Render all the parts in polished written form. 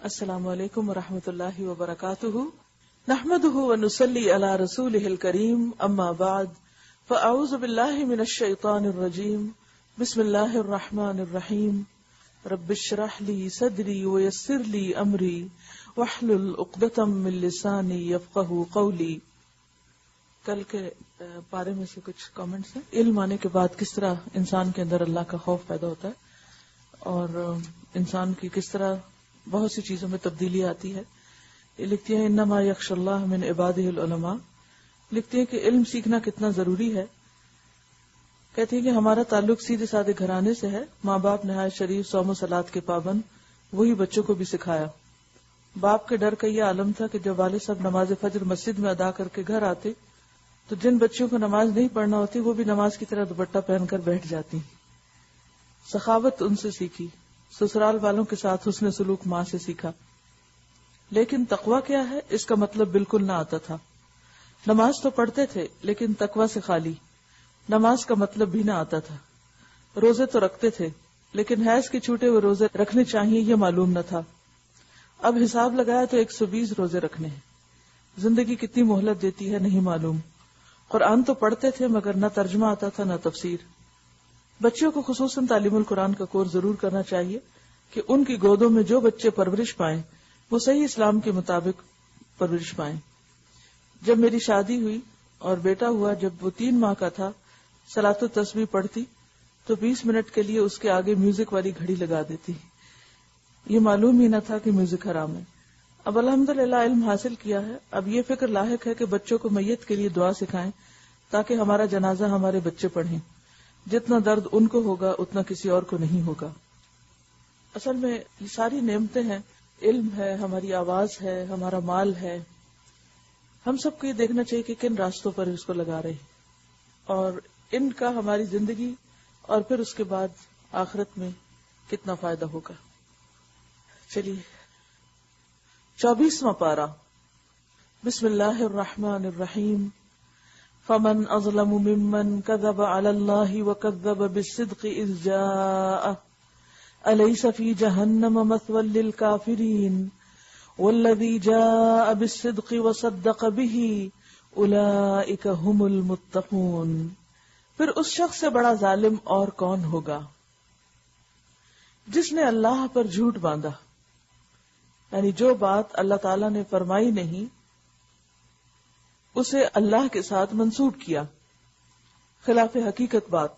السلام علیکم ورحمۃ اللہ وبرکاتہ نحمده ونصلی علی رسوله الکریم اما بعد فاعوذ باللہ من الشیطان الرجیم بسم اللہ الرحمن الرحیم رب اشرح لی صدری ویسر لی امری واحلل عقدۃ من لسانی یفقهوا قولی. کل کے بارے میں سے کچھ کامنٹس ہیں. علم آنے کے بعد کس طرح انسان کے اندر اللہ کا خوف پیدا ہوتا ہے اور انسان کی کس طرح بہت سی چیزوں میں تبدیلی آتی ہے. یہ لکھتی ہیں انما یخش اللہ من عبادہ العلماء. لکھتی ہیں کہ علم سیکھنا کتنا ضروری ہے. کہتی ہیں کہ ہمارا تعلق سیدھے سادے گھرانے سے ہے. ماں باپ نہایت شریف، صوم و صلات کے پابند، وہی بچوں کو بھی سکھایا. باپ کے ڈر کا یہ عالم تھا کہ جب والد صاحب نماز فجر مسجد میں ادا کر کے گھر آتے تو جن بچوں کو نماز نہیں پڑھنا ہوتی وہ بھی نماز کی طرح دوپٹہ پہن کر بیٹھ جاتی. سخاوت ان سے سیکھی. سسرال والوں کے ساتھ حسن سلوک ماں سے سیکھا. لیکن تقویٰ کیا ہے اس کا مطلب بالکل نہ آتا تھا. نماز تو پڑھتے تھے لیکن تقویٰ سے خالی. نماز کا مطلب بھی نہ آتا تھا. روزے تو رکھتے تھے لیکن حیض کے چھوٹے ہوئے روزے رکھنے چاہیے یہ معلوم نہ تھا. اب حساب لگایا تو 120 روزے رکھنے ہیں. زندگی کتنی مہلت دیتی ہے نہیں معلوم. قرآن تو پڑھتے تھے مگر نہ ترجمہ آتا تھا نہ تفسیر. بچوں کو خصوصاً تعلیم القرآن کا کورس ضرور کرنا چاہیے کہ ان کی گودوں میں جو بچے پرورش پائیں وہ صحیح اسلام کے مطابق پرورش پائیں. جب میری شادی ہوئی اور بیٹا ہوا، جب وہ 3 ماہ کا تھا، صلاۃ التسبیح پڑھتی تو 20 منٹ کے لیے اس کے آگے میوزک والی گھڑی لگا دیتی. یہ معلوم ہی نہ تھا کہ میوزک حرام ہے. اب الحمدللہ علم حاصل کیا ہے. اب یہ فکر لاحق ہے کہ بچوں کو میت کے لیے دعا سکھائیں تاکہ ہمارا جنازہ ہمارے بچے پڑھیں. جتنا درد ان کو ہوگا اتنا کسی اور کو نہیں ہوگا. اصل میں یہ ساری نعمتیں ہیں. علم ہے، ہماری آواز ہے، ہمارا مال ہے. ہم سب کو یہ دیکھنا چاہیے کہ کن راستوں پر اس کو لگا رہے اور ان کا ہماری زندگی اور پھر اس کے بعد آخرت میں کتنا فائدہ ہوگا. چلیے 24واں پارہ. بسم اللہ الرحمن الرحیم. فمن اظلم ممن كذب على الله وكذب بالصدق اذ جاءه اليس في جهنم مثوى للكافرين والذي جاء بالصدق وصدق به اولئك هم المتقون. پھر اس شخص سے بڑا ظالم اور کون ہوگا جس نے اللہ پر جھوٹ باندھا، یعنی جو بات اللہ تعالی نے فرمائی نہیں اسے اللہ کے ساتھ منسوب کیا، خلاف حقیقت بات.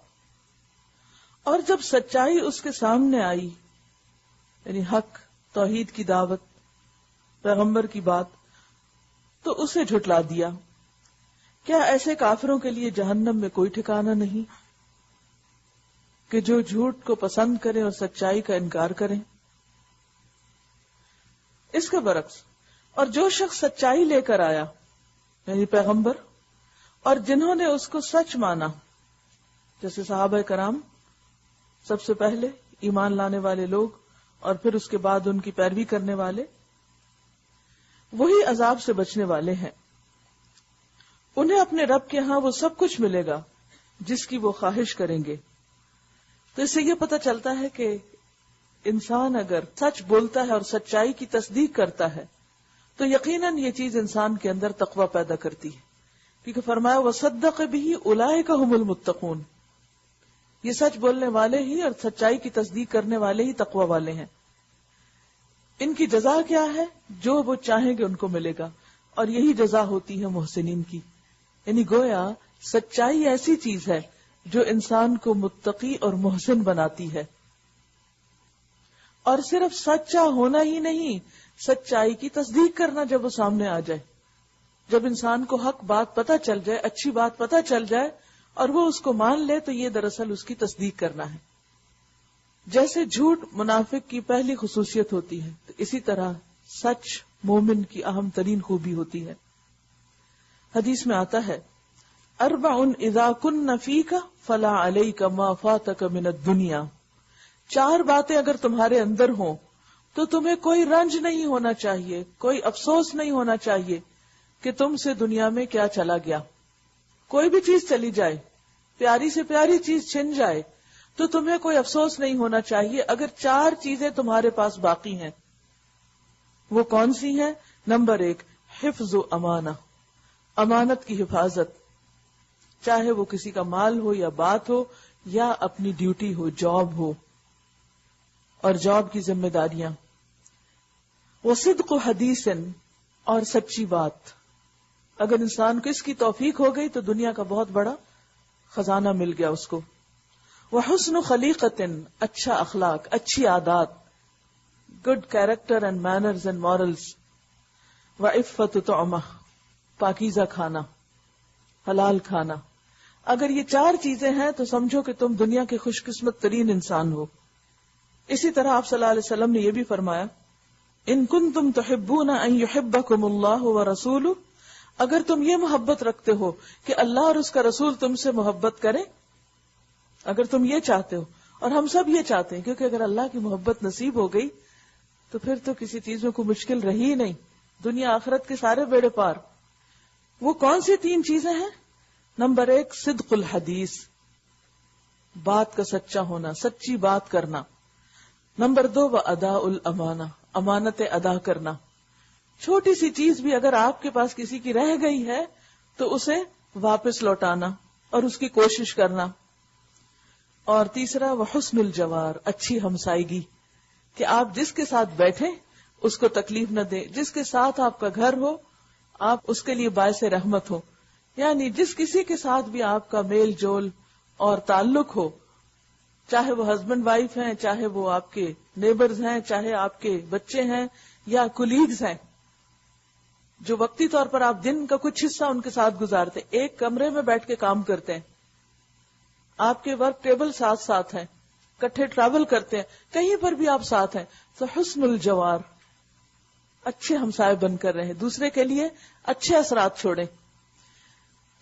اور جب سچائی اس کے سامنے آئی، یعنی حق، توحید کی دعوت، پیغمبر کی بات، تو اسے جھٹلا دیا. کیا ایسے کافروں کے لیے جہنم میں کوئی ٹھکانہ نہیں کہ جو جھوٹ کو پسند کریں اور سچائی کا انکار کریں؟ اس کے برعکس، اور جو شخص سچائی لے کر آیا یعنی پیغمبر اور جنہوں نے اس کو سچ مانا، جیسے صحابہ کرام سب سے پہلے ایمان لانے والے لوگ اور پھر اس کے بعد ان کی پیروی کرنے والے، وہی عذاب سے بچنے والے ہیں. انہیں اپنے رب کے ہاں وہ سب کچھ ملے گا جس کی وہ خواہش کریں گے. تو اس سے یہ پتہ چلتا ہے کہ انسان اگر سچ بولتا ہے اور سچائی کی تصدیق کرتا ہے تو یقیناً یہ چیز انسان کے اندر تقویٰ پیدا کرتی ہے. کیونکہ فرمایا وَصَدَّقَ بِهِ أُولَئِكَ هُمُ الْمُتَّقُونَ. یہ سچ بولنے والے ہی اور سچائی کی تصدیق کرنے والے ہی تقویٰ والے ہیں. ان کی جزا کیا ہے؟ جو وہ چاہیں گے ان کو ملے گا، اور یہی جزا ہوتی ہے محسنین کی. یعنی گویا سچائی ایسی چیز ہے جو انسان کو متقی اور محسن بناتی ہے. اور صرف سچا ہونا ہی نہیں، سچائی کی تصدیق کرنا جب وہ سامنے آ جائے. جب انسان کو حق بات پتہ چل جائے، اچھی بات پتہ چل جائے اور وہ اس کو مان لے تو یہ دراصل اس کی تصدیق کرنا ہے. جیسے جھوٹ منافق کی پہلی خصوصیت ہوتی ہے تو اسی طرح سچ مومن کی اہم ترین خوبی ہوتی ہے. حدیث میں آتا ہے 4 اذا كن فيك فلا عليك ما فاتك من الدنيا. 4 باتیں اگر تمہارے اندر ہوں تو تمہیں کوئی رنج نہیں ہونا چاہیے، کوئی افسوس نہیں ہونا چاہیے کہ تم سے دنیا میں کیا چلا گیا. کوئی بھی چیز چلی جائے، پیاری سے پیاری چیز چھن جائے تو تمہیں کوئی افسوس نہیں ہونا چاہیے اگر 4 چیزیں تمہارے پاس باقی ہیں. وہ کون سی ہیں؟ نمبر 1 حفظ و امانہ، امانت کی حفاظت، چاہے وہ کسی کا مال ہو یا بات ہو یا اپنی ڈیوٹی ہو، جاب ہو اور جاب کی ذمہ داریاں. وصدق حدیث، اور سچی بات. اگر انسان کو اس کی توفیق ہو گئی تو دنیا کا بہت بڑا خزانہ مل گیا اس کو. وحسن خلیقت، اچھا اخلاق، اچھی عادات، good character and manners and morals. وعفت طعمہ، پاکیزہ کھانا، حلال کھانا. اگر یہ 4 چیزیں ہیں تو سمجھو کہ تم دنیا کے خوش قسمت ترین انسان ہو. اسی طرح آپ صلی اللہ علیہ وسلم نے یہ بھی فرمایا ان کنتم تحبون ان یحبکم اللہ ورسولہ، اگر تم یہ محبت رکھتے ہو کہ اللہ اور اس کا رسول تم سے محبت کرے، اگر تم یہ چاہتے ہو، اور ہم سب یہ چاہتے ہیں، کیونکہ اگر اللہ کی محبت نصیب ہو گئی تو پھر تو کسی چیز میں کوئی مشکل رہی ہی نہیں، دنیا آخرت کے سارے بیڑے پار. وہ کون سی 3 چیزیں ہیں؟ نمبر 1 صدق الحدیث، بات کا سچا ہونا، سچی بات کرنا. نمبر 2 واداء الامانہ، امانت ادا کرنا. چھوٹی سی چیز بھی اگر آپ کے پاس کسی کی رہ گئی ہے تو اسے واپس لوٹانا اور اس کی کوشش کرنا. اور تیسرا وحسن الجوار، اچھی ہمسائیگی، کہ آپ جس کے ساتھ بیٹھیں اس کو تکلیف نہ دیں، جس کے ساتھ آپ کا گھر ہو آپ اس کے لیے باعث رحمت ہو. یعنی جس کسی کے ساتھ بھی آپ کا میل جول اور تعلق ہو، چاہے وہ ہسبینڈ وائف ہیں، چاہے وہ آپ کے نیبرز ہیں، چاہے آپ کے بچے ہیں یا کولیگز ہیں، جو وقتی طور پر آپ دن کا کچھ حصہ ان کے ساتھ گزارتے، ایک کمرے میں بیٹھ کے کام کرتے ہیں، آپ کے ورک ٹیبل ساتھ ساتھ ہیں، کٹھے ٹریول کرتے ہیں، کہیں پر بھی آپ ساتھ ہیں، تو حسن الجوار، اچھے ہمسائے بن کر رہیں، دوسرے کے لیے اچھے اثرات چھوڑیں.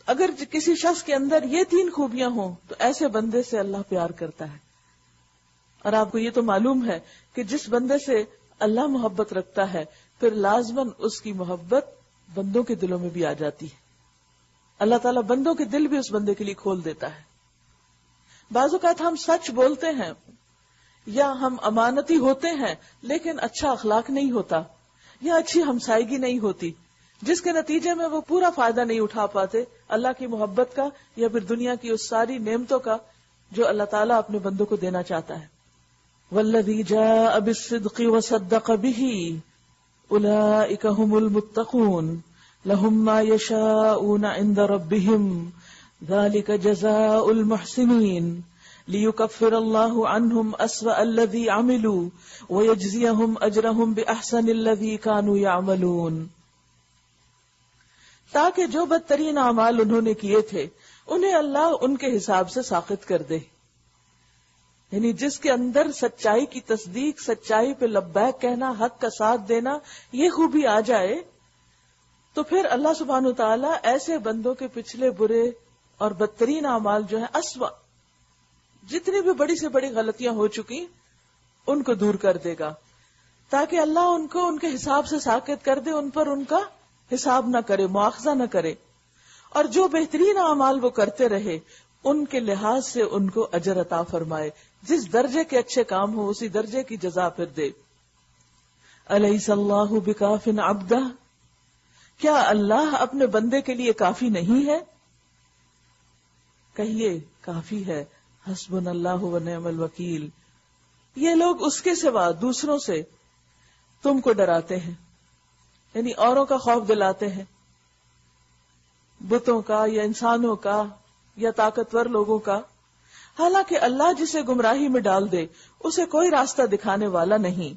اگر کسی شخص کے اندر یہ 3 خوبیاں ہوں تو ایسے بندے سے اللہ پیار کرتا ہے. اور آپ کو یہ تو معلوم ہے کہ جس بندے سے اللہ محبت رکھتا ہے پھر لازماً اس کی محبت بندوں کے دلوں میں بھی آ جاتی ہے. اللہ تعالیٰ بندوں کے دل بھی اس بندے کے لیے کھول دیتا ہے. بعض اوقات ہم سچ بولتے ہیں یا ہم امانتی ہوتے ہیں لیکن اچھا اخلاق نہیں ہوتا یا اچھی ہمسائیگی نہیں ہوتی، جس کے نتیجے میں وہ پورا فائدہ نہیں اٹھا پاتے اللہ کی محبت کا یا پھر دنیا کی اس ساری نعمتوں کا جو اللہ تعالیٰ اپنے بندوں کو دینا چاہتا ہے. والذی جاء بالصدق وصدق به اولئک هم المتقون لهم ما یشاءون عند ربهم ذلك جزاء المحسنین لیکفر اللہ عنہم اسوأ الذی عملوا ویجزیہم اجرہم بأحسن الذی کانوا یعملون. تاکہ جو بدترین اعمال انہوں نے کیے تھے انہیں اللہ ان کے حساب سے ساخط کر دے. یعنی جس کے اندر سچائی کی تصدیق، سچائی پہ لبیک کہنا، حق کا ساتھ دینا، یہ خوبی آ جائے تو پھر اللہ سبحانہ وتعالیٰ ایسے بندوں کے پچھلے برے اور بدترین اعمال جو ہیں، اسوأ، جتنی بھی بڑی سے بڑی غلطیاں ہو چکی ان کو دور کر دے گا، تاکہ اللہ ان کو ان کے حساب سے ساخط کر دے، ان پر ان کا حساب نہ کرے، مواخذہ نہ کرے، اور جو بہترین اعمال وہ کرتے رہے ان کے لحاظ سے ان کو اجر عطا فرمائے. جس درجے کے اچھے کام ہو اسی درجے کی جزا پھر دے. الیس اللہ بکاف عبدہ، کیا اللہ اپنے بندے کے لیے کافی نہیں ہے؟ کہیے کافی ہے، حسبنا اللہ ونعم الوکیل. یہ لوگ اس کے سوا دوسروں سے تم کو ڈراتے ہیں، یعنی اوروں کا خوف دلاتے ہیں، بتوں کا یا انسانوں کا یا طاقتور لوگوں کا، حالانکہ اللہ جسے گمراہی میں ڈال دے اسے کوئی راستہ دکھانے والا نہیں،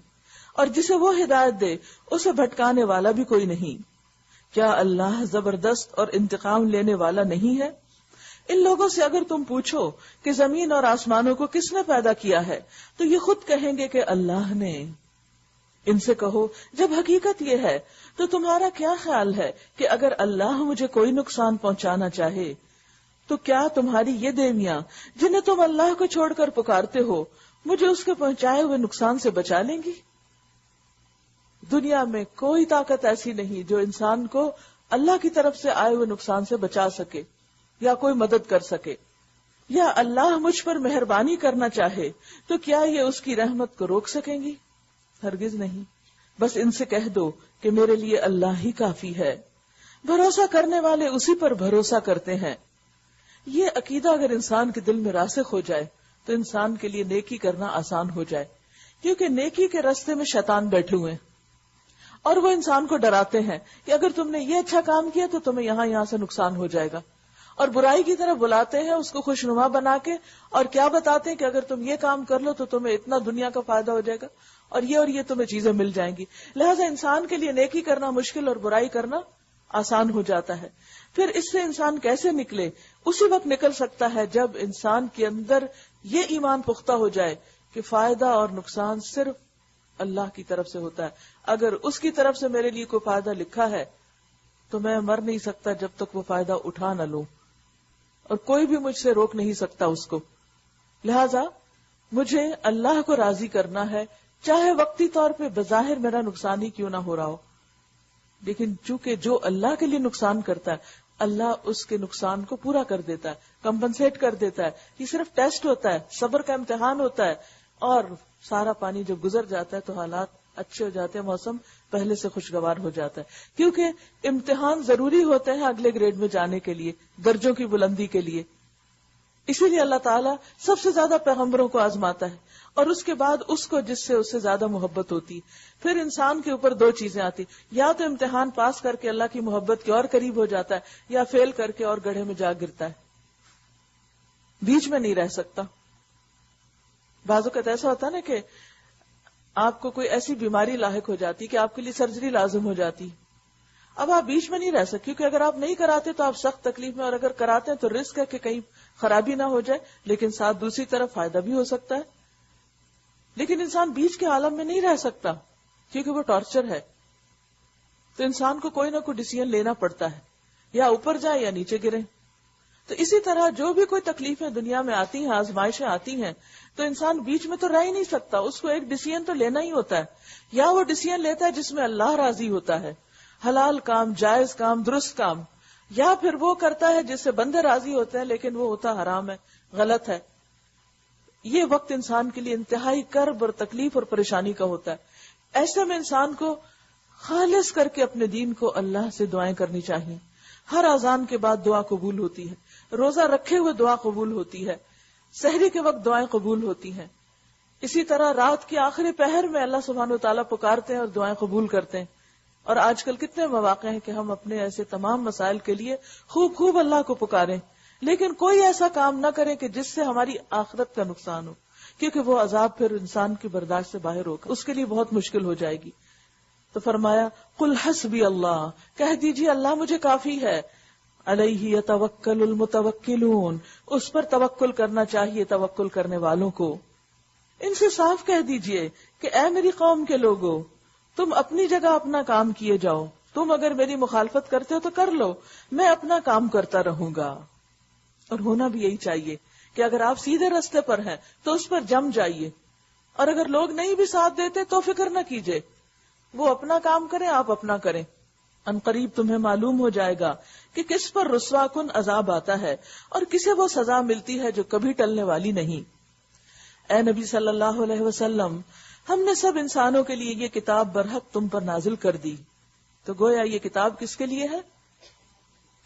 اور جسے وہ ہدایت دے اسے بھٹکانے والا بھی کوئی نہیں. کیا اللہ زبردست اور انتقام لینے والا نہیں ہے؟ ان لوگوں سے اگر تم پوچھو کہ زمین اور آسمانوں کو کس نے پیدا کیا ہے تو یہ خود کہیں گے کہ اللہ نے. ان سے کہو جب حقیقت یہ ہے تو تمہارا کیا خیال ہے کہ اگر اللہ مجھے کوئی نقصان پہنچانا چاہے تو کیا تمہاری یہ دیویاں جنہیں تم اللہ کو چھوڑ کر پکارتے ہو مجھے اس کے پہنچائے ہوئے نقصان سے بچا لیں گی؟ دنیا میں کوئی طاقت ایسی نہیں جو انسان کو اللہ کی طرف سے آئے ہوئے نقصان سے بچا سکے یا کوئی مدد کر سکے. یا اللہ مجھ پر مہربانی کرنا چاہے تو کیا یہ اس کی رحمت کو روک سکیں گی؟ ہرگز نہیں. بس ان سے کہہ دو کہ میرے لیے اللہ ہی کافی ہے، بھروسہ کرنے والے اسی پر بھروسہ کرتے ہیں۔ یہ عقیدہ اگر انسان کے دل میں راسخ ہو جائے تو انسان کے لیے نیکی کرنا آسان ہو جائے، کیونکہ نیکی کے راستے میں شیطان بیٹھے ہوئے ہیں اور وہ انسان کو ڈراتے ہیں کہ اگر تم نے یہ اچھا کام کیا تو تمہیں یہاں سے نقصان ہو جائے گا، اور برائی کی طرف بلاتے ہیں اس کو خوشنما بنا کے، اور کیا بتاتے ہیں کہ اگر تم یہ کام کر لو تو تمہیں اتنا دنیا کا فائدہ ہو جائے گا اور یہ تمہیں چیزیں مل جائیں گی۔ لہٰذا انسان کے لیے نیکی کرنا مشکل اور برائی کرنا آسان ہو جاتا ہے۔ پھر اس سے انسان کیسے نکلے؟ اسی وقت نکل سکتا ہے جب انسان کے اندر یہ ایمان پختہ ہو جائے کہ فائدہ اور نقصان صرف اللہ کی طرف سے ہوتا ہے۔ اگر اس کی طرف سے میرے لیے کوئی فائدہ لکھا ہے تو میں مر نہیں سکتا جب تک وہ فائدہ اٹھا نہ لوں، اور کوئی بھی مجھ سے روک نہیں سکتا اس کو۔ لہذا مجھے اللہ کو راضی کرنا ہے، چاہے وقتی طور پہ بظاہر میرا نقصان ہی کیوں نہ ہو رہا ہو، لیکن چونکہ جو اللہ کے لیے نقصان کرتا ہے اللہ اس کے نقصان کو پورا کر دیتا ہے، کمپنسیٹ کر دیتا ہے۔ یہ صرف ٹیسٹ ہوتا ہے، صبر کا امتحان ہوتا ہے، اور سارا پانی جب گزر جاتا ہے تو حالات اچھے ہو جاتے ہیں، موسم پہلے سے خوشگوار ہو جاتا ہے، کیونکہ امتحان ضروری ہوتے ہیں اگلے گریڈ میں جانے کے لیے، درجوں کی بلندی کے لیے۔ اسی لیے اللہ تعالیٰ سب سے زیادہ پیغمبروں کو آزماتا ہے، اور اس کے بعد اس کو جس سے اس سے زیادہ محبت ہوتی۔ پھر انسان کے اوپر دو چیزیں آتی، یا تو امتحان پاس کر کے اللہ کی محبت کے اور قریب ہو جاتا ہے، یا فیل کر کے اور گڑھے میں جا گرتا ہے، بیچ میں نہیں رہ سکتا۔ بعض اوقات ایسا ہوتا ہے نا کہ آپ کو کوئی ایسی بیماری لاحق ہو جاتی کہ آپ کے لیے سرجری لازم ہو جاتی، اب آپ بیچ میں نہیں رہ سکتے، کیونکہ اگر آپ نہیں کراتے تو آپ سخت تکلیف میں، اور اگر کراتے ہیں تو رسک ہے کہ کہیں خرابی نہ ہو جائے، لیکن ساتھ دوسری طرف فائدہ بھی ہو سکتا ہے۔ لیکن انسان بیچ کے عالم میں نہیں رہ سکتا کیونکہ وہ ٹارچر ہے، تو انسان کو کوئی نہ کوئی ڈیسیژن لینا پڑتا ہے، یا اوپر جائے یا نیچے گرے۔ تو اسی طرح جو بھی کوئی تکلیفیں دنیا میں آتی ہیں، آزمائشیں آتی ہیں، تو انسان بیچ میں تو رہ ہی نہیں سکتا، اس کو ایک ڈیسیژن تو لینا ہی ہوتا ہے، یا وہ ڈیسیژن لیتا ہے جس میں اللہ راضی ہوتا ہے، حلال کام، جائز کام، درست کام، یا پھر وہ کرتا ہے جس سے بندے راضی ہوتے ہیں لیکن وہ ہوتا حرام ہے، غلط ہے۔ یہ وقت انسان کے لیے انتہائی کرب اور تکلیف اور پریشانی کا ہوتا ہے۔ ایسے میں انسان کو خالص کر کے اپنے دین کو اللہ سے دعائیں کرنی چاہیے۔ ہر اذان کے بعد دعا قبول ہوتی ہے، روزہ رکھے ہوئے دعا قبول ہوتی ہے، سحری کے وقت دعائیں قبول ہوتی ہیں، اسی طرح رات کے آخری پہر میں اللہ سبحانہ و تعالیٰ پکارتے ہیں اور دعائیں قبول کرتے ہیں۔ اور آج کل کتنے مواقع ہیں کہ ہم اپنے ایسے تمام مسائل کے لیے خوب اللہ کو پکاریں، لیکن کوئی ایسا کام نہ کریں کہ جس سے ہماری آخرت کا نقصان ہو، کیونکہ وہ عذاب پھر انسان کی برداشت سے باہر ہوگا، اس کے لیے بہت مشکل ہو جائے گی۔ تو فرمایا قل حسبی اللہ، کہہ دیجیے اللہ مجھے کافی ہے، علیہ یتوکل المتوکلون، اس پر توکل کرنا چاہیے توکل کرنے والوں کو۔ ان سے صاف کہہ دیجیے کہ اے میری قوم کے لوگوں، تم اپنی جگہ اپنا کام کیے جاؤ، تم اگر میری مخالفت کرتے ہو تو کر لو، میں اپنا کام کرتا رہوں گا۔ اور ہونا بھی یہی چاہیے کہ اگر آپ سیدھے راستے پر ہیں تو اس پر جم جائیے، اور اگر لوگ نہیں بھی ساتھ دیتے تو فکر نہ کیجیے، وہ اپنا کام کریں، آپ اپنا کریں۔ ان قریب تمہیں معلوم ہو جائے گا کہ کس پر رسوا کن عذاب آتا ہے اور کسے وہ سزا ملتی ہے جو کبھی ٹلنے والی نہیں۔ اے نبی صلی اللہ علیہ وسلم، ہم نے سب انسانوں کے لیے یہ کتاب برحق تم پر نازل کر دی۔ تو گویا یہ کتاب کس کے لیے ہے؟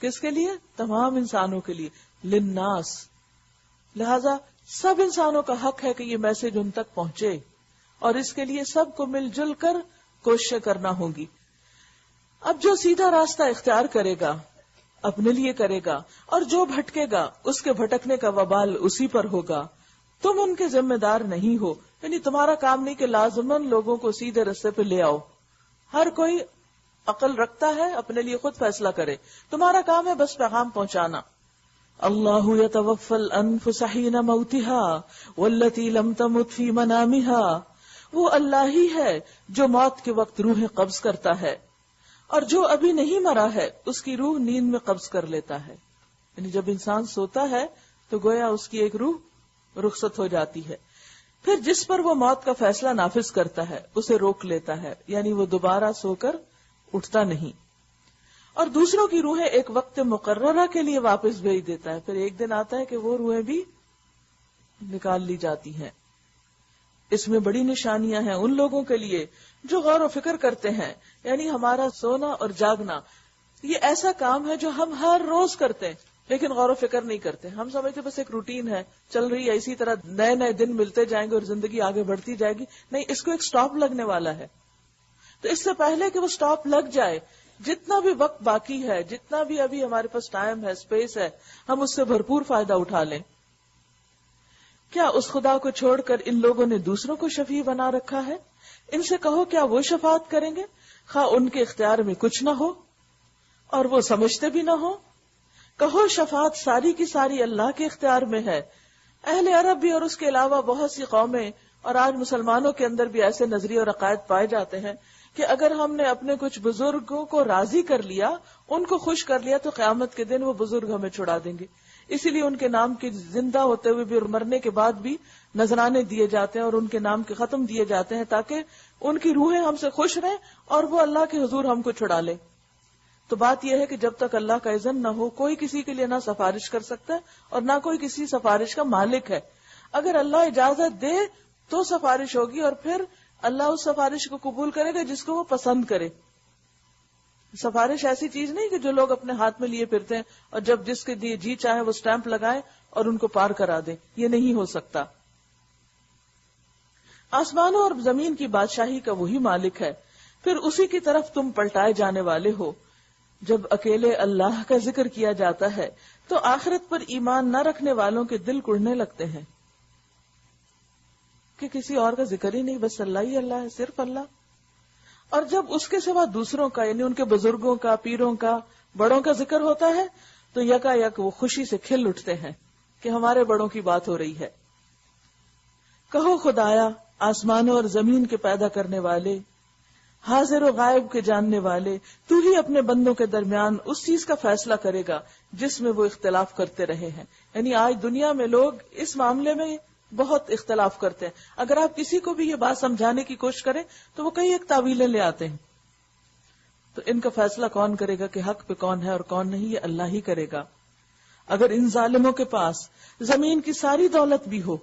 کس کے لیے؟ تمام انسانوں کے لیے، للناس۔ لہذا سب انسانوں کا حق ہے کہ یہ میسج ان تک پہنچے، اور اس کے لیے سب کو مل جل کر کوششیں کرنا ہوں گی۔ اب جو سیدھا راستہ اختیار کرے گا اپنے لیے کرے گا، اور جو بھٹکے گا اس کے بھٹکنے کا وبال اسی پر ہوگا۔ تم ان کے ذمہ دار نہیں ہو، یعنی تمہارا کام نہیں کہ لازماً لوگوں کو سیدھے راستے پہ لے آؤ۔ ہر کوئی عقل رکھتا ہے، اپنے لیے خود فیصلہ کرے، تمہارا کام ہے بس پیغام پہنچانا۔ اللہ یتوفی الانفس حین موتها والتی لم تمت فی منامها، وہ اللہ ہی ہے جو موت کے وقت روحیں قبض کرتا ہے، اور جو ابھی نہیں مرا ہے اس کی روح نیند میں قبض کر لیتا ہے۔ یعنی جب انسان سوتا ہے تو گویا اس کی ایک روح رخصت ہو جاتی ہے، پھر جس پر وہ موت کا فیصلہ نافذ کرتا ہے اسے روک لیتا ہے، یعنی وہ دوبارہ سو کر اٹھتا نہیں، اور دوسروں کی روحیں ایک وقت مقررہ کے لیے واپس بھیج دیتا ہے، پھر ایک دن آتا ہے کہ وہ روحیں بھی نکال لی جاتی ہیں۔ اس میں بڑی نشانیاں ہیں ان لوگوں کے لیے جو غور و فکر کرتے ہیں. یعنی ہمارا سونا اور جاگنا یہ ایسا کام ہے جو ہم ہر روز کرتے ہیں لیکن غور و فکر نہیں کرتے. ہم سمجھتے بس ایک روٹین ہے, چل رہی ہے, اسی طرح نئے نئے دن ملتے جائیں گے اور زندگی آگے بڑھتی جائے گی. نہیں, اس کو ایک سٹاپ لگنے والا ہے. تو اس سے پہلے کہ وہ سٹاپ لگ جائے, جتنا بھی وقت باقی ہے, جتنا بھی ابھی ہمارے پاس ٹائم ہے, اسپیس ہے, ہم اس سے بھرپور فائدہ اٹھا لیں. کیا اس خدا کو چھوڑ کر ان لوگوں نے دوسروں کو شفیع بنا رکھا ہے؟ ان سے کہو کیا وہ شفاعت کریں گے خواہ ان کے اختیار میں کچھ نہ ہو اور وہ سمجھتے بھی نہ ہو. کہو شفاعت ساری کی ساری اللہ کے اختیار میں ہے. اہل عرب بھی اور اس کے علاوہ بہت سی قومیں اور آج مسلمانوں کے اندر بھی ایسے نظریے اور عقائد پائے جاتے ہیں کہ اگر ہم نے اپنے کچھ بزرگوں کو راضی کر لیا, ان کو خوش کر لیا, تو قیامت کے دن وہ بزرگ ہمیں چھڑا دیں گے. اسی لیے ان کے نام کے زندہ ہوتے ہوئے بھی اور مرنے کے بعد بھی نذرانے دیے جاتے ہیں اور ان کے نام کے ختم دیے جاتے ہیں تاکہ ان کی روحیں ہم سے خوش رہیں اور وہ اللہ کے حضور ہم کو چھڑا لے. تو بات یہ ہے کہ جب تک اللہ کا اذن نہ ہو کوئی کسی کے لیے نہ سفارش کر سکتا ہے اور نہ کوئی کسی سفارش کا مالک ہے. اگر اللہ اجازت دے تو سفارش ہوگی اور پھر اللہ اس سفارش کو قبول کرے گا جس کو وہ پسند کرے. سفارش ایسی چیز نہیں کہ جو لوگ اپنے ہاتھ میں لیے پھرتے ہیں اور جب جس کے لیے جی چاہے وہ سٹیمپ لگائے اور ان کو پار کرا دے. یہ نہیں ہو سکتا. آسمانوں اور زمین کی بادشاہی کا وہی مالک ہے, پھر اسی کی طرف تم پلٹائے جانے والے ہو. جب اکیلے اللہ کا ذکر کیا جاتا ہے تو آخرت پر ایمان نہ رکھنے والوں کے دل کڑنے لگتے ہیں کہ کسی اور کا ذکر ہی نہیں, بس اللہ ہی اللہ ہے, صرف اللہ. اور جب اس کے سوا دوسروں کا یعنی ان کے بزرگوں کا, پیروں کا, بڑوں کا ذکر ہوتا ہے تو یکا یک وہ خوشی سے کھل اٹھتے ہیں کہ ہمارے بڑوں کی بات ہو رہی ہے. کہو خدایا آسمانوں اور زمین کے پیدا کرنے والے, حاضر و غائب کے جاننے والے, تو ہی اپنے بندوں کے درمیان اس چیز کا فیصلہ کرے گا جس میں وہ اختلاف کرتے رہے ہیں. یعنی آج دنیا میں لوگ اس معاملے میں بہت اختلاف کرتے ہیں. اگر آپ کسی کو بھی یہ بات سمجھانے کی کوشش کریں تو وہ کئی ایک تعویلیں لے آتے ہیں. تو ان کا فیصلہ کون کرے گا کہ حق پہ کون ہے اور کون نہیں؟ یہ اللہ ہی کرے گا. اگر ان ظالموں کے پاس زمین کی ساری دولت بھی ہو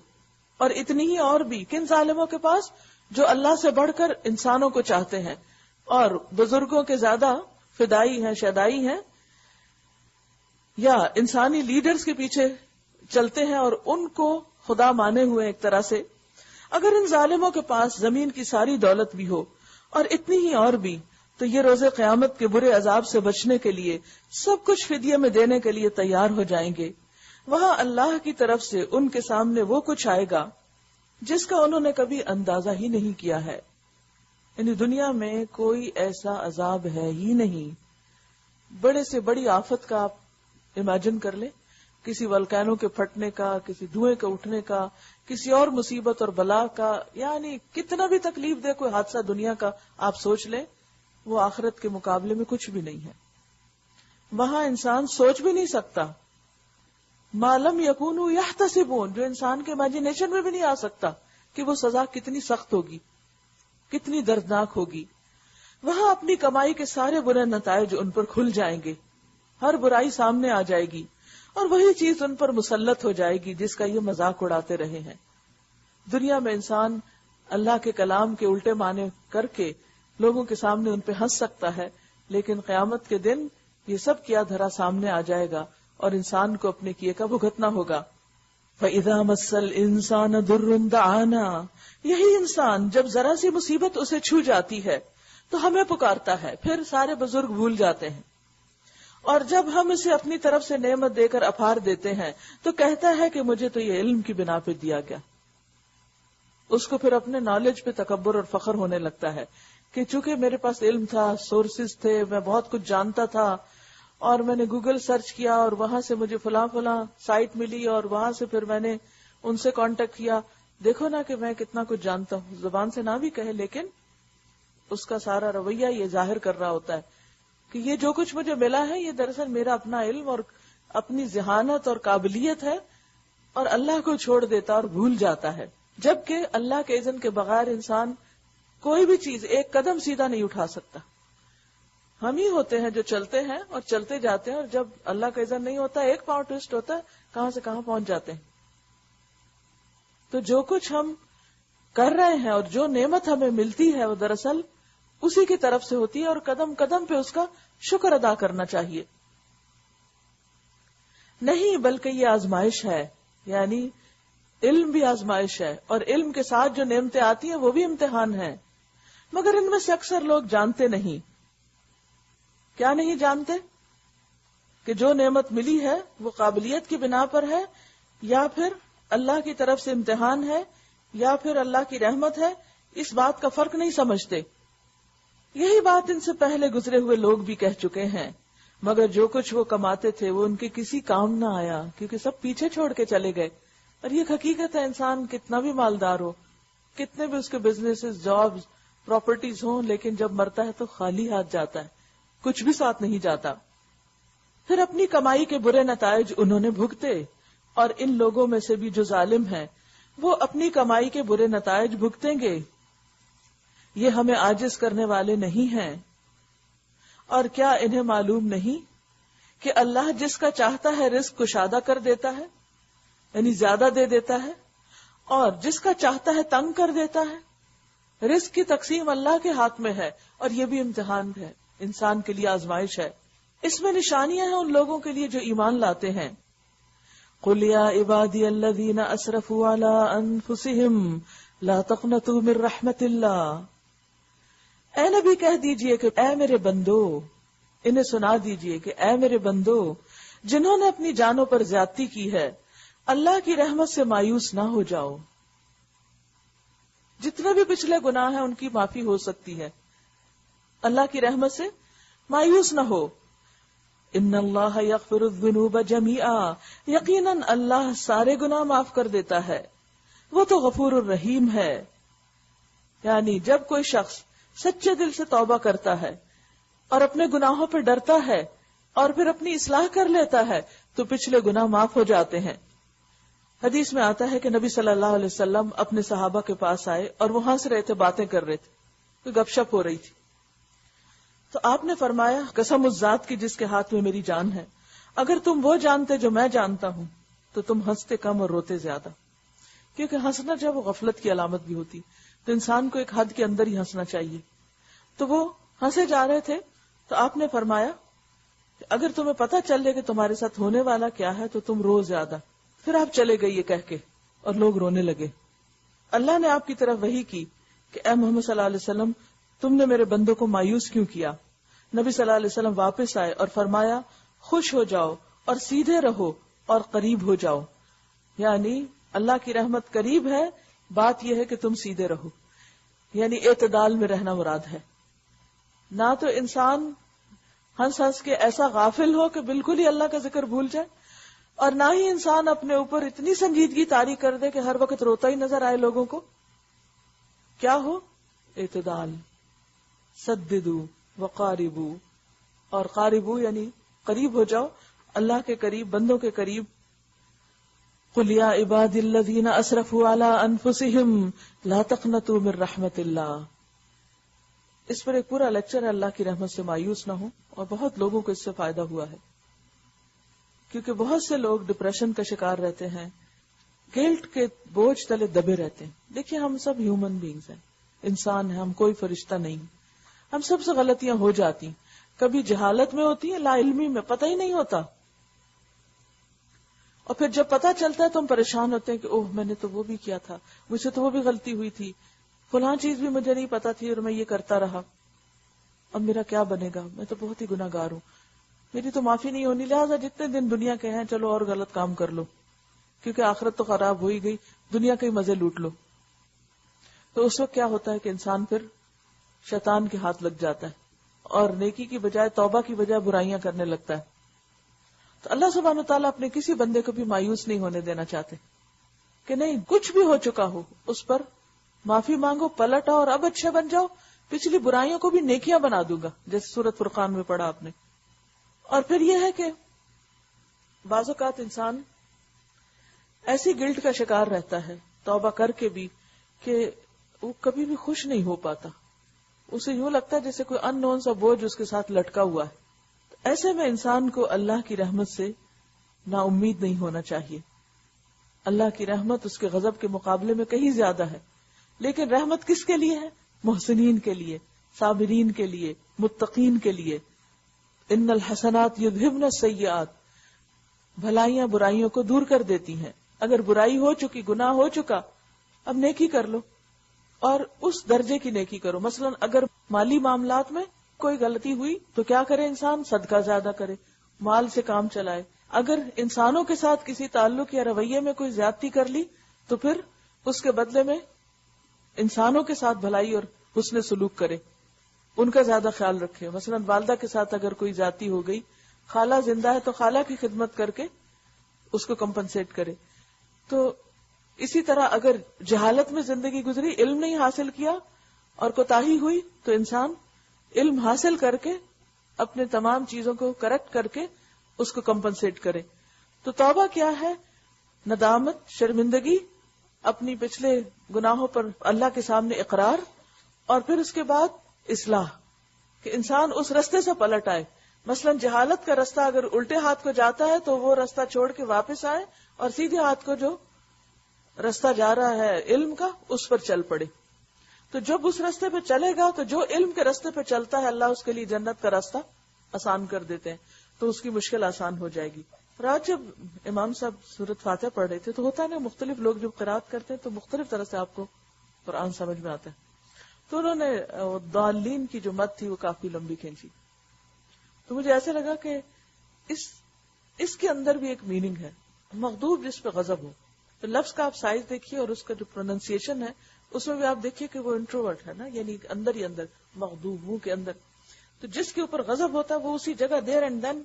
اور اتنی ہی اور بھی, کن ظالموں کے پاس جو اللہ سے بڑھ کر انسانوں کو چاہتے ہیں اور بزرگوں کے زیادہ فدائی ہیں, شیدائی ہیں, یا انسانی لیڈرز کے پیچھے چلتے ہیں اور ان کو خدا مانے ہوئے ایک طرح سے. اگر ان ظالموں کے پاس زمین کی ساری دولت بھی ہو اور اتنی ہی اور بھی, تو یہ روز قیامت کے برے عذاب سے بچنے کے لیے سب کچھ فدیے میں دینے کے لیے تیار ہو جائیں گے. وہاں اللہ کی طرف سے ان کے سامنے وہ کچھ آئے گا جس کا انہوں نے کبھی اندازہ ہی نہیں کیا ہے. یعنی دنیا میں کوئی ایسا عذاب ہے ہی نہیں. بڑے سے بڑی آفت کا آپ امیجن کر لیں, کسی والکینو کے پھٹنے کا, کسی دھوئیں کے اٹھنے کا, کسی اور مصیبت اور بلا کا, یعنی کتنا بھی تکلیف دے کوئی حادثہ دنیا کا آپ سوچ لیں, وہ آخرت کے مقابلے میں کچھ بھی نہیں ہے. وہاں انسان سوچ بھی نہیں سکتا. معلوم یکونوا یحتسبون, جو انسان کے امیجنیشن میں بھی نہیں آ سکتا کہ وہ سزا کتنی سخت ہوگی, کتنی دردناک ہوگی. وہاں اپنی کمائی کے سارے برے نتائج ان پر کھل جائیں گے, ہر برائی سامنے آ جائے گی اور وہی چیز ان پر مسلط ہو جائے گی جس کا یہ مذاق اڑاتے رہے ہیں. دنیا میں انسان اللہ کے کلام کے الٹے معنی کر کے لوگوں کے سامنے ان پہ ہنس سکتا ہے, لیکن قیامت کے دن یہ سب کیا دھرا سامنے آ جائے گا اور انسان کو اپنے کیے کا بھگتنا ہوگا. فَإِذَا مَسَّ الْإِنسَانَ ضُرٌّ دَعَانَا, یہی انسان جب ذرا سی مصیبت اسے چھو جاتی ہے تو ہمیں پکارتا ہے, پھر سارے بزرگ بھول جاتے ہیں. اور جب ہم اسے اپنی طرف سے نعمت دے کر اپھار دیتے ہیں تو کہتا ہے کہ مجھے تو یہ علم کی بنا پہ دیا گیا. اس کو پھر اپنے نالج پہ تکبر اور فخر ہونے لگتا ہے کہ چونکہ میرے پاس علم تھا, سورسز تھے, میں بہت کچھ جانتا تھا اور میں نے گوگل سرچ کیا اور وہاں سے مجھے فلاں سائٹ ملی اور وہاں سے پھر میں نے ان سے کانٹیکٹ کیا. دیکھو نا کہ میں کتنا کچھ جانتا ہوں, زبان سے نہ بھی کہے لیکن اس کا سارا رویہ یہ ظاہر کر رہا ہوتا ہے کہ یہ جو کچھ مجھے ملا ہے یہ دراصل میرا اپنا علم اور اپنی ذہانت اور قابلیت ہے, اور اللہ کو چھوڑ دیتا اور بھول جاتا ہے. جبکہ اللہ کے اذن کے بغیر انسان کوئی بھی چیز ایک قدم سیدھا نہیں اٹھا سکتا. ہم ہی ہوتے ہیں جو چلتے ہیں اور چلتے جاتے ہیں, اور جب اللہ کا اذن نہیں ہوتا ایک پاؤں ٹوسٹ ہوتا ہے, کہاں سے کہاں پہنچ جاتے ہیں. تو جو کچھ ہم کر رہے ہیں، اور جو نعمت ہمیں ملتی ہے وہ دراصل اسی کی طرف سے ہوتی ہے، اور قدم قدم پہ اس کا شکر ادا کرنا چاہیے. نہیں بلکہ یہ آزمائش ہے، یعنی علم بھی آزمائش ہے، اور علم کے ساتھ جو نعمتیں آتی ہیں وہ بھی امتحان ہے. مگر ان میں سے اکثر لوگ جانتے نہیں. کیا نہیں جانتے؟ کہ جو نعمت ملی ہے وہ قابلیت کی بنا پر ہے، یا پھر اللہ کی طرف سے امتحان ہے، یا پھر اللہ کی رحمت ہے. اس بات کا فرق نہیں سمجھتے. یہی بات ان سے پہلے گزرے ہوئے لوگ بھی کہہ چکے ہیں، مگر جو کچھ وہ کماتے تھے وہ ان کے کسی کام نہ آیا، کیونکہ سب پیچھے چھوڑ کے چلے گئے. اور یہ حقیقت ہے، انسان کتنا بھی مالدار ہو، کتنے بھی اس کے بزنس، جابز، پراپرٹیز ہوں، لیکن جب مرتا ہے تو خالی ہاتھ جاتا ہے، کچھ بھی ساتھ نہیں جاتا. پھر اپنی کمائی کے برے نتائج انہوں نے بھگتے، اور ان لوگوں میں سے بھی جو ظالم ہیں وہ اپنی کمائی کے برے نتائج بھگتیں گے. یہ ہمیں عاجز کرنے والے نہیں ہیں. اور کیا انہیں معلوم نہیں کہ اللہ جس کا چاہتا ہے رزق کشادہ کر دیتا ہے، یعنی زیادہ دے دیتا ہے، اور جس کا چاہتا ہے تنگ کر دیتا ہے. رزق کی تقسیم اللہ کے ہاتھ میں ہے، اور یہ بھی امتحان ہے، انسان کے لیے آزمائش ہے. اس میں نشانیاں ہیں ان لوگوں کے لیے جو ایمان لاتے ہیں. قُلْ يَا عِبَادِيَ الَّذِينَ أَسْرَفُوا عَلَىٰ أَنفُسِهِمْ لَا تَقْنَطُوا مِن رَحْمَةِ اللَّهِ. اے نبی کہہ دیجئے کہ اے میرے بندو، انہیں سنا دیجئے کہ اے میرے بندو جنہوں نے اپنی جانوں پر زیادتی کی ہے، اللہ کی رحمت سے مایوس نہ ہو جاؤ. جتنے بھی پچھلے گناہ ہیں ان کی معافی ہو سکتی ہے، اللہ کی رحمت سے مایوس نہ ہو. ان اللہ یغفر الذنوب جمیعا، یقیناً اللہ سارے گناہ معاف کر دیتا ہے، وہ تو غفور الرحیم ہے. یعنی جب کوئی شخص سچے دل سے توبہ کرتا ہے اور اپنے گناہوں پہ ڈرتا ہے اور پھر اپنی اصلاح کر لیتا ہے تو پچھلے گناہ معاف ہو جاتے ہیں. حدیث میں آتا ہے کہ نبی صلی اللہ علیہ وسلم اپنے صحابہ کے پاس آئے اور وہ ہنس رہے تھے، باتیں کر رہے تھے، کوئی گپ شپ ہو رہی تھی. تو آپ نے فرمایا، قسم اس ذات کی جس کے ہاتھ میں میری جان ہے، اگر تم وہ جانتے جو میں جانتا ہوں تو تم ہنستے کم اور روتے زیادہ. کیونکہ ہنسنا جب وہ غفلت کی علامت بھی ہوتی، تو انسان کو ایک حد کے اندر ہی ہنسنا چاہیے. تو وہ ہنسے جا رہے تھے، تو آپ نے فرمایا کہ اگر تمہیں پتہ چلے کہ تمہارے ساتھ ہونے والا کیا ہے تو تم رو زیادہ. پھر آپ چلے گئے یہ کہہ کے، اور لوگ رونے لگے. اللہ نے آپ کی طرف وحی کی کہ اے محمد صلی اللہ علیہ وسلم، تم نے میرے بندوں کو مایوس کیوں کیا؟ نبی صلی اللہ علیہ وسلم واپس آئے اور فرمایا، خوش ہو جاؤ اور سیدھے رہو اور قریب ہو جاؤ. یعنی اللہ کی رحمت قریب ہے، بات یہ ہے کہ تم سیدھے رہو، یعنی اعتدال میں رہنا مراد ہے. نہ تو انسان ہنس ہنس کے ایسا غافل ہو کہ بالکل ہی اللہ کا ذکر بھول جائے، اور نہ ہی انسان اپنے اوپر اتنی سنجیدگی طاری کر دے کہ ہر وقت روتا ہی نظر آئے لوگوں کو. کیا ہو؟ اعتدال. سددو وقاربو، اور قاربو یعنی قریب ہو جاؤ، اللہ کے قریب، بندوں کے قریب. قُلْ يَا عِبَادِ الَّذِينَ أَسْرَفُوا عَلَىٰ أَنفُسِهِمْ لَا تَقْنَطُوا مِن رَحْمَةِ اللَّهِ. اس پر ایک پورا لیکچر ہے، اللہ کی رحمت سے مایوس نہ ہو، اور بہت لوگوں کو اس سے فائدہ ہوا ہے، کیونکہ بہت سے لوگ ڈپریشن کا شکار رہتے ہیں، گلٹ کے بوجھ تلے دبے رہتے ہیں. دیکھیے ہم سب ہیومن بینگز ہیں، انسان ہیں، ہم کوئی فرشتہ نہیں. ہم سب سے غلطیاں ہو جاتی، کبھی جہالت میں ہوتی ہیں، لا علمی میں، پتہ ہی نہیں ہوتا. اور پھر جب پتہ چلتا ہے تو ہم پریشان ہوتے ہیں کہ اوہ میں نے تو وہ بھی کیا تھا، مجھ سے تو وہ بھی غلطی ہوئی تھی، فلاں چیز بھی مجھے نہیں پتا تھی اور میں یہ کرتا رہا، اب میرا کیا بنے گا، میں تو بہت ہی گناہ گار ہوں، میری تو معافی نہیں ہونی، لہٰذا جتنے دن دنیا کے ہیں چلو اور غلط کام کر لو، کیونکہ آخرت تو خراب ہو ہی گئی، دنیا کے مزے لوٹ لو. تو اس وقت کیا ہوتا ہے کہ انسان پھر شیطان کے ہاتھ لگ جاتا ہے اور نیکی کی بجائے، توبہ کی بجائے برائیاں کرنے لگتا ہے. تو اللہ سبحانہ وتعالیٰ اپنے کسی بندے کو بھی مایوس نہیں ہونے دینا چاہتے کہ نہیں، کچھ بھی ہو چکا ہو اس پر معافی مانگو، پلٹ آؤ اور اب اچھے بن جاؤ، پچھلی برائیوں کو بھی نیکیاں بنا دوں گا، جیسے سورۃ فرقان میں پڑھا آپ نے. اور پھر یہ ہے کہ بعض اوقات انسان ایسی گلٹ کا شکار رہتا ہے توبہ کر کے بھی کہ وہ کبھی بھی خوش نہیں ہو پاتا، اسے یوں لگتا ہے جیسے کوئی ان نون سا بوجھ اس کے ساتھ لٹکا ہوا ہے. ایسے میں انسان کو اللہ کی رحمت سے نا امید نہیں ہونا چاہیے. اللہ کی رحمت اس کے غضب کے مقابلے میں کہیں زیادہ ہے، لیکن رحمت کس کے لیے ہے؟ محسنین کے لیے، صابرین کے لیے، متقین کے لیے. ان الحسنات یذہبن السیئات، بھلائیاں برائیوں کو دور کر دیتی ہیں. اگر برائی ہو چکی، گناہ ہو چکا، اب نیکی کر لو اور اس درجے کی نیکی کرو. مثلا اگر مالی معاملات میں کوئی غلطی ہوئی تو کیا کرے انسان؟ صدقہ زیادہ کرے، مال سے کام چلائے. اگر انسانوں کے ساتھ کسی تعلق یا رویے میں کوئی زیادتی کر لی تو پھر اس کے بدلے میں انسانوں کے ساتھ بھلائی اور حسن سلوک کرے، ان کا زیادہ خیال رکھے. مثلا والدہ کے ساتھ اگر کوئی زیادتی ہو گئی، خالہ زندہ ہے تو خالہ کی خدمت کر کے اس کو کمپنسیٹ کرے. تو اسی طرح اگر جہالت میں زندگی گزری، علم نہیں حاصل کیا اور کوتاہی ہوئی، تو انسان علم حاصل کر کے اپنے تمام چیزوں کو کریکٹ کر کے اس کو کمپنسیٹ کرے. تو توبہ کیا ہے؟ ندامت، شرمندگی، اپنی پچھلے گناہوں پر اللہ کے سامنے اقرار، اور پھر اس کے بعد اصلاح، کہ انسان اس رستے سے پلٹ آئے. مثلا جہالت کا رستہ اگر الٹے ہاتھ کو جاتا ہے تو وہ رستہ چھوڑ کے واپس آئے اور سیدھے ہاتھ کو جو رستہ جا رہا ہے علم کا اس پر چل پڑے. تو جب اس رستے پہ چلے گا تو جو علم کے رستے پہ چلتا ہے اللہ اس کے لیے جنت کا راستہ آسان کر دیتے ہیں، تو اس کی مشکل آسان ہو جائے گی. اور آج جب امام صاحب سورۃ فاتحہ پڑھ رہے تھے تو ہوتا ہے نا، مختلف لوگ جب قرات کرتے ہیں تو مختلف طرح سے آپ کو قرآن سمجھ میں آتا ہے. تو انہوں نے ضالین کی جو مد تھی وہ کافی لمبی کھینچی. تو مجھے ایسے لگا کہ اس کے اندر بھی ایک میننگ ہے، مغضوب جس پہ غضب ہو. تو لفظ کا آپ سائز دیکھیے اور اس کا جو پروننسیشن ہے اس میں بھی آپ دیکھیے کہ وہ انٹروورٹ ہے نا، یعنی اندر ہی اندر مغضوب، منہ کے اندر. تو جس کے اوپر غضب ہوتا ہے وہ اسی جگہ دیر اینڈ دین.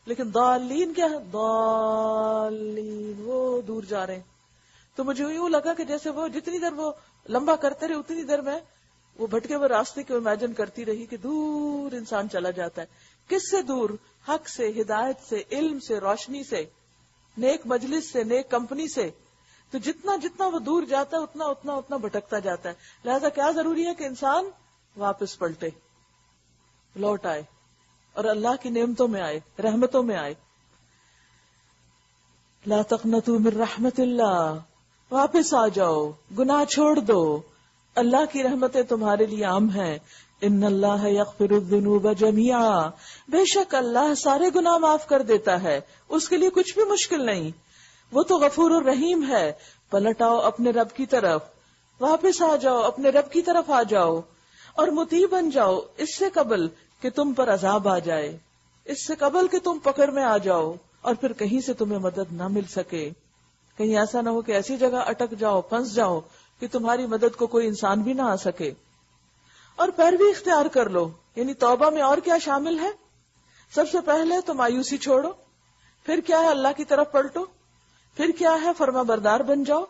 لیکن ضالین کیا ہے؟ ضالین، وہ دور جا رہے ہیں. تو مجھے یوں لگا کہ جیسے وہ جتنی دیر وہ لمبا کرتے رہے اتنی دیر میں وہ بھٹکے ہوئے راستے کو امیجن کرتی رہی کہ دور انسان چلا جاتا ہے. کس سے دور؟ حق سے، ہدایت سے، علم سے، روشنی سے، نیک مجلس سے، نیک کمپنی سے. تو جتنا جتنا وہ دور جاتا ہے اتنا اتنا اتنا بھٹکتا جاتا ہے. لہذا کیا ضروری ہے کہ انسان واپس پلٹے، لوٹ آئے اور اللہ کی نعمتوں میں آئے، رحمتوں میں آئے. لا تقنطوا من رحمت اللہ، واپس آ جاؤ، گناہ چھوڑ دو، اللہ کی رحمتیں تمہارے لیے عام ہیں. ان اللہ یغفر الذنوب جميعا، بے شک اللہ سارے گناہ معاف کر دیتا ہے، اس کے لیے کچھ بھی مشکل نہیں. وہ تو غفور الرحیم ہے. پلٹ آؤ اپنے رب کی طرف، واپس آ جاؤ، اپنے رب کی طرف آ جاؤ اور مطیع بن جاؤ اس سے قبل کہ تم پر عذاب آ جائے، اس سے قبل کہ تم پکڑ میں آ جاؤ اور پھر کہیں سے تمہیں مدد نہ مل سکے. کہیں ایسا نہ ہو کہ ایسی جگہ اٹک جاؤ، پھنس جاؤ کہ تمہاری مدد کو کوئی انسان بھی نہ آ سکے. اور پیروی اختیار کر لو. یعنی توبہ میں اور کیا شامل ہے؟ سب سے پہلے تو مایوسی چھوڑو، پھر کیا ہے اللہ کی طرف پلٹو، پھر کیا ہے فرما بردار بن جاؤ،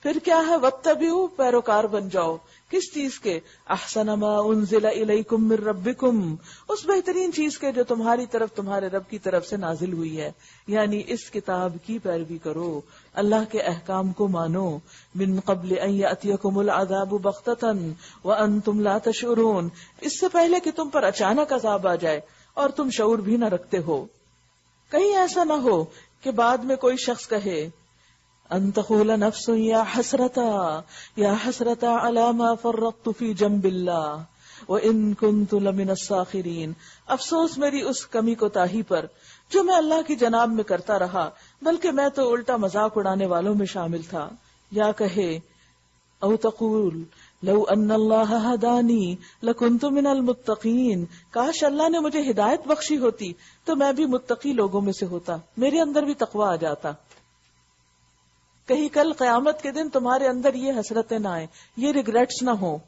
پھر کیا ہے واتبعوا، پیروکار بن جاؤ. کس چیز کے؟ احسن ما انزل الیکم من ربکم، اس بہترین چیز کے جو تمہاری طرف تمہارے رب کی طرف سے نازل ہوئی ہے. یعنی اس کتاب کی پیروی کرو، اللہ کے احکام کو مانو. من قبل ان یأتیکم العذاب بغتۃ وانتم لا تشعرون، اس سے پہلے کہ تم پر اچانک عذاب آ جائے اور تم شعور بھی نہ رکھتے ہو. کہیں ایسا نہ ہو کہ بعد میں کوئی شخص کہے ان تقول نفس یا حسرتا علی ما فرطت فی جنب اللہ وان کنت لمن الساخرین، افسوس میری اس کمی کوتاہی پر جو میں اللہ کی جناب میں کرتا رہا، بلکہ میں تو الٹا مذاق اڑانے والوں میں شامل تھا. یا کہے او تقول لو ان اللہ ہدانی لکنت من المتقین، کاش اللہ نے مجھے ہدایت بخشی ہوتی تو میں بھی متقی لوگوں میں سے ہوتا، میرے اندر بھی تقوی آ جاتا. کہیں کل قیامت کے دن تمہارے اندر یہ حسرتیں نہ آئیں، یہ ریگریٹس نہ ہوں.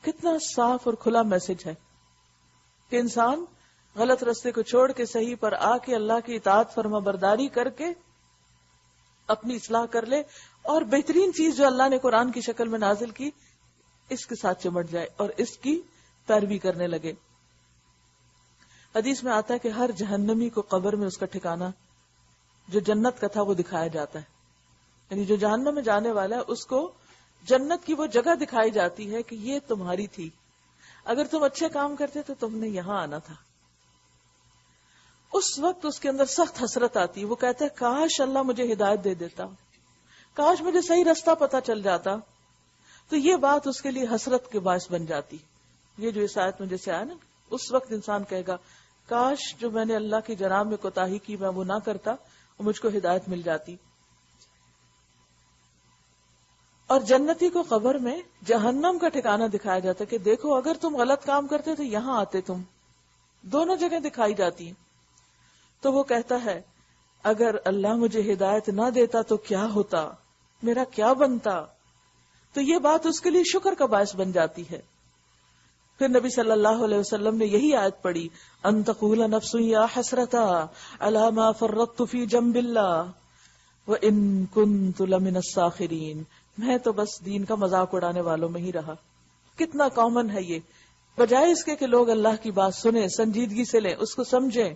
کتنا صاف اور کھلا میسج ہے کہ انسان غلط رستے کو چھوڑ کے صحیح پر آ کے اللہ کی اطاعت فرما برداری کر کے اپنی اصلاح کر لے اور بہترین چیز جو اللہ نے قرآن کی شکل میں نازل کی اس کے ساتھ چمٹ جائے اور اس کی پیروی کرنے لگے. حدیث میں آتا ہے کہ ہر جہنمی کو قبر میں اس کا ٹھکانہ جو جنت کا تھا وہ دکھایا جاتا ہے. یعنی جو جہنم میں جانے والا ہے اس کو جنت کی وہ جگہ دکھائی جاتی ہے کہ یہ تمہاری تھی، اگر تم اچھے کام کرتے تو تم نے یہاں آنا تھا. اس وقت اس کے اندر سخت حسرت آتی، وہ کہتا ہے کاش اللہ مجھے ہدایت دے دیتا، کاش مجھے صحیح راستہ پتا چل جاتا. تو یہ بات اس کے لیے حسرت کے باعث بن جاتی. یہ جو اس آیت میں جیسے آیا نا، اس وقت انسان کہے گا کاش جو میں نے اللہ کی جناب میں کوتاہی کی میں وہ نہ کرتا اور مجھ کو ہدایت مل جاتی. اور جنتی کو قبر میں جہنم کا ٹھکانہ دکھایا جاتا ہے کہ دیکھو اگر تم غلط کام کرتے تو یہاں آتے تم. دونوں جگہ دکھائی جاتی ہیں. تو وہ کہتا ہے اگر اللہ مجھے ہدایت نہ دیتا تو کیا ہوتا، میرا کیا بنتا. تو یہ بات اس کے لیے شکر کا باعث بن جاتی ہے. پھر نبی صلی اللہ علیہ وسلم نے یہی آیت پڑھی، ان تقول نفس یا حسرتا علی ما فرطت فی جنب اللہ وان کنت لمن الساخرین. میں تو بس دین کا مذاق اڑانے والوں میں ہی رہا. کتنا کامن ہے یہ. بجائے اس کے کہ لوگ اللہ کی بات سنیں، سنجیدگی سے لیں، اس کو سمجھیں،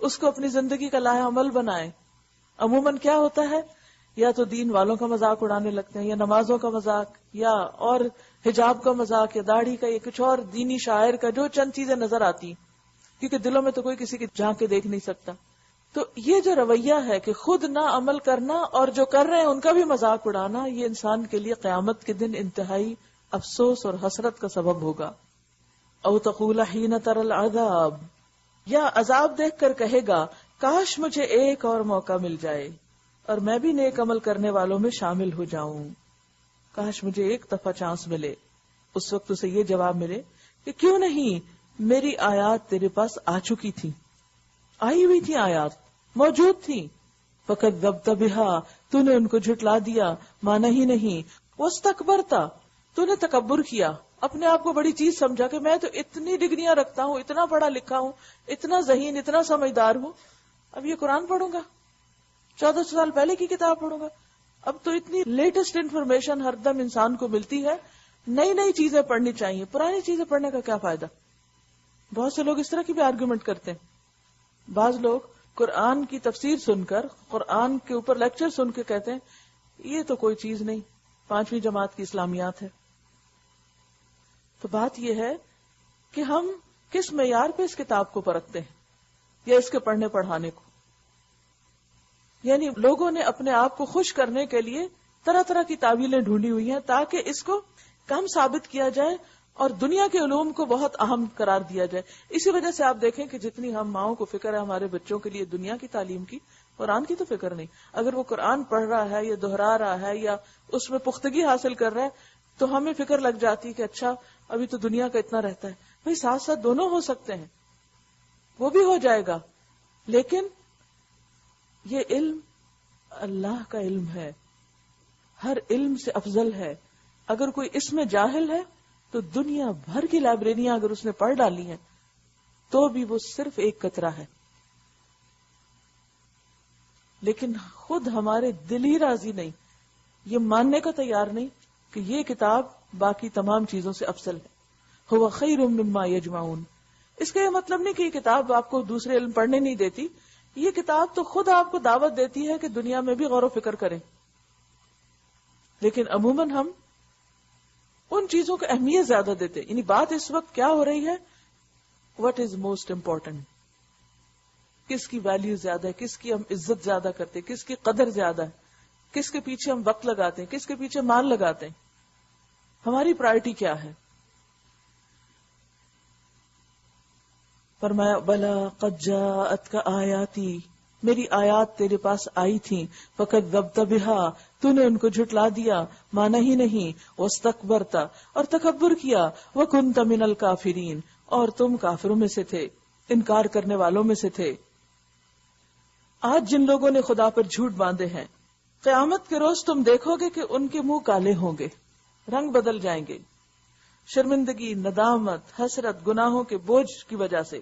اس کو اپنی زندگی کا لائحہ عمل بنائیں، عموماً کیا ہوتا ہے، یا تو دین والوں کا مذاق اڑانے لگتے ہیں، یا نمازوں کا مذاق، یا اور حجاب کا مذاق، یا داڑھی کا، یا کچھ اور دینی شاعر کا، جو چند چیزیں نظر آتی ہیں، کیونکہ دلوں میں تو کوئی کسی کی جھانک کے دیکھ نہیں سکتا. تو یہ جو رویہ ہے کہ خود نہ عمل کرنا اور جو کر رہے ہیں ان کا بھی مذاق اڑانا، یہ انسان کے لیے قیامت کے دن انتہائی افسوس اور حسرت کا سبب ہوگا. او تقول حین تر العذاب، یا عذاب دیکھ کر کہے گا کاش مجھے ایک اور موقع مل جائے اور میں بھی نیک عمل کرنے والوں میں شامل ہو جاؤں. کاش مجھے ایک دفعہ چانس ملے. اس وقت اسے یہ جواب ملے کہ کیوں نہیں، میری آیات تیرے پاس آ چکی تھی، آئی ہوئی تھی، آیات موجود تھی. فکذبت بہا، تو نے ان کو جھٹلا دیا. مانا ہی نہیں، واستکبرتا، تو نے تکبر کیا، اپنے آپ کو بڑی چیز سمجھا کہ میں تو اتنی ڈگریاں رکھتا ہوں، اتنا پڑھا لکھا ہوں، اتنا ذہین، اتنا سمجھدار ہوں، اب یہ قرآن پڑھوں گا، 1400 سال پہلے کی کتاب پڑھوں گا. اب تو اتنی لیٹسٹ انفارمیشن ہر دم انسان کو ملتی ہے، نئی نئی چیزیں پڑھنی چاہیے، پرانی چیزیں پڑھنے کا کیا فائدہ. بہت سے لوگ اس طرح کی بھی آرگومنٹ کرتے ہیں. بعض لوگ قرآن کی تفسیر سن کر، قرآن کے اوپر لیکچر سن کے کہتے ہیں یہ تو کوئی چیز نہیں، 5ویں جماعت کی اسلامیات ہے. تو بات یہ ہے کہ ہم کس معیار پہ اس کتاب کو پرکھتے ہیں یا اس کے پڑھنے پڑھانے کو. یعنی لوگوں نے اپنے آپ کو خوش کرنے کے لیے طرح طرح کی تعویلیں ڈھونڈی ہوئی ہیں تاکہ اس کو کم ثابت کیا جائے اور دنیا کے علوم کو بہت اہم قرار دیا جائے. اسی وجہ سے آپ دیکھیں کہ جتنی ہم ماؤں کو فکر ہے ہمارے بچوں کے لیے دنیا کی تعلیم کی، قرآن کی تو فکر نہیں. اگر وہ قرآن پڑھ رہا ہے یا دہرا رہا ہے یا اس میں پختگی حاصل کر رہا ہے تو ہمیں فکر لگ جاتی ہے کہ اچھا ابھی تو دنیا کا اتنا رہتا ہے. بھئی ساتھ ساتھ دونوں ہو سکتے ہیں، وہ بھی ہو جائے گا، لیکن یہ علم اللہ کا علم ہے، ہر علم سے افضل ہے. اگر کوئی اس میں جاہل ہے تو دنیا بھر کی لائبریریاں اگر اس نے پڑھ ڈالی ہیں تو بھی وہ صرف ایک قطرہ ہے. لیکن خود ہمارے دل ہی راضی نہیں، یہ ماننے کو تیار نہیں کہ یہ کتاب باقی تمام چیزوں سے افضل ہے. هو خیر مما یجمعون. اس کا یہ مطلب نہیں کہ یہ کتاب آپ کو دوسرے علم پڑھنے نہیں دیتی، یہ کتاب تو خود آپ کو دعوت دیتی ہے کہ دنیا میں بھی غور و فکر کریں. لیکن عموماً ہم ان چیزوں کو اہمیت زیادہ دیتے. یعنی بات اس وقت کیا ہو رہی ہے، what is most important، کس کی ویلیو زیادہ ہے، کس کی ہم عزت زیادہ کرتے، کس کی قدر زیادہ ہے، کس کے پیچھے ہم وقت لگاتے ہیں، کس کے پیچھے مال لگاتے ہیں، ہماری پرائرٹی کیا ہے. فرمایا بلا قد جاءتک آیاتی، میری آیات تیرے پاس آئی تھیں. فکذبت بہا، تو نے ان کو جھٹلا دیا. مانا ہی نہیں، واستکبرت، اور تکبر کیا. وکنت من الکافرین، اور تم کافروں میں سے تھے، انکار کرنے والوں میں سے تھے. آج جن لوگوں نے خدا پر جھوٹ باندھے ہیں، قیامت کے روز تم دیکھو گے کہ ان کے منہ کالے ہوں گے، رنگ بدل جائیں گے، شرمندگی، ندامت، حسرت، گناہوں کے بوجھ کی وجہ سے.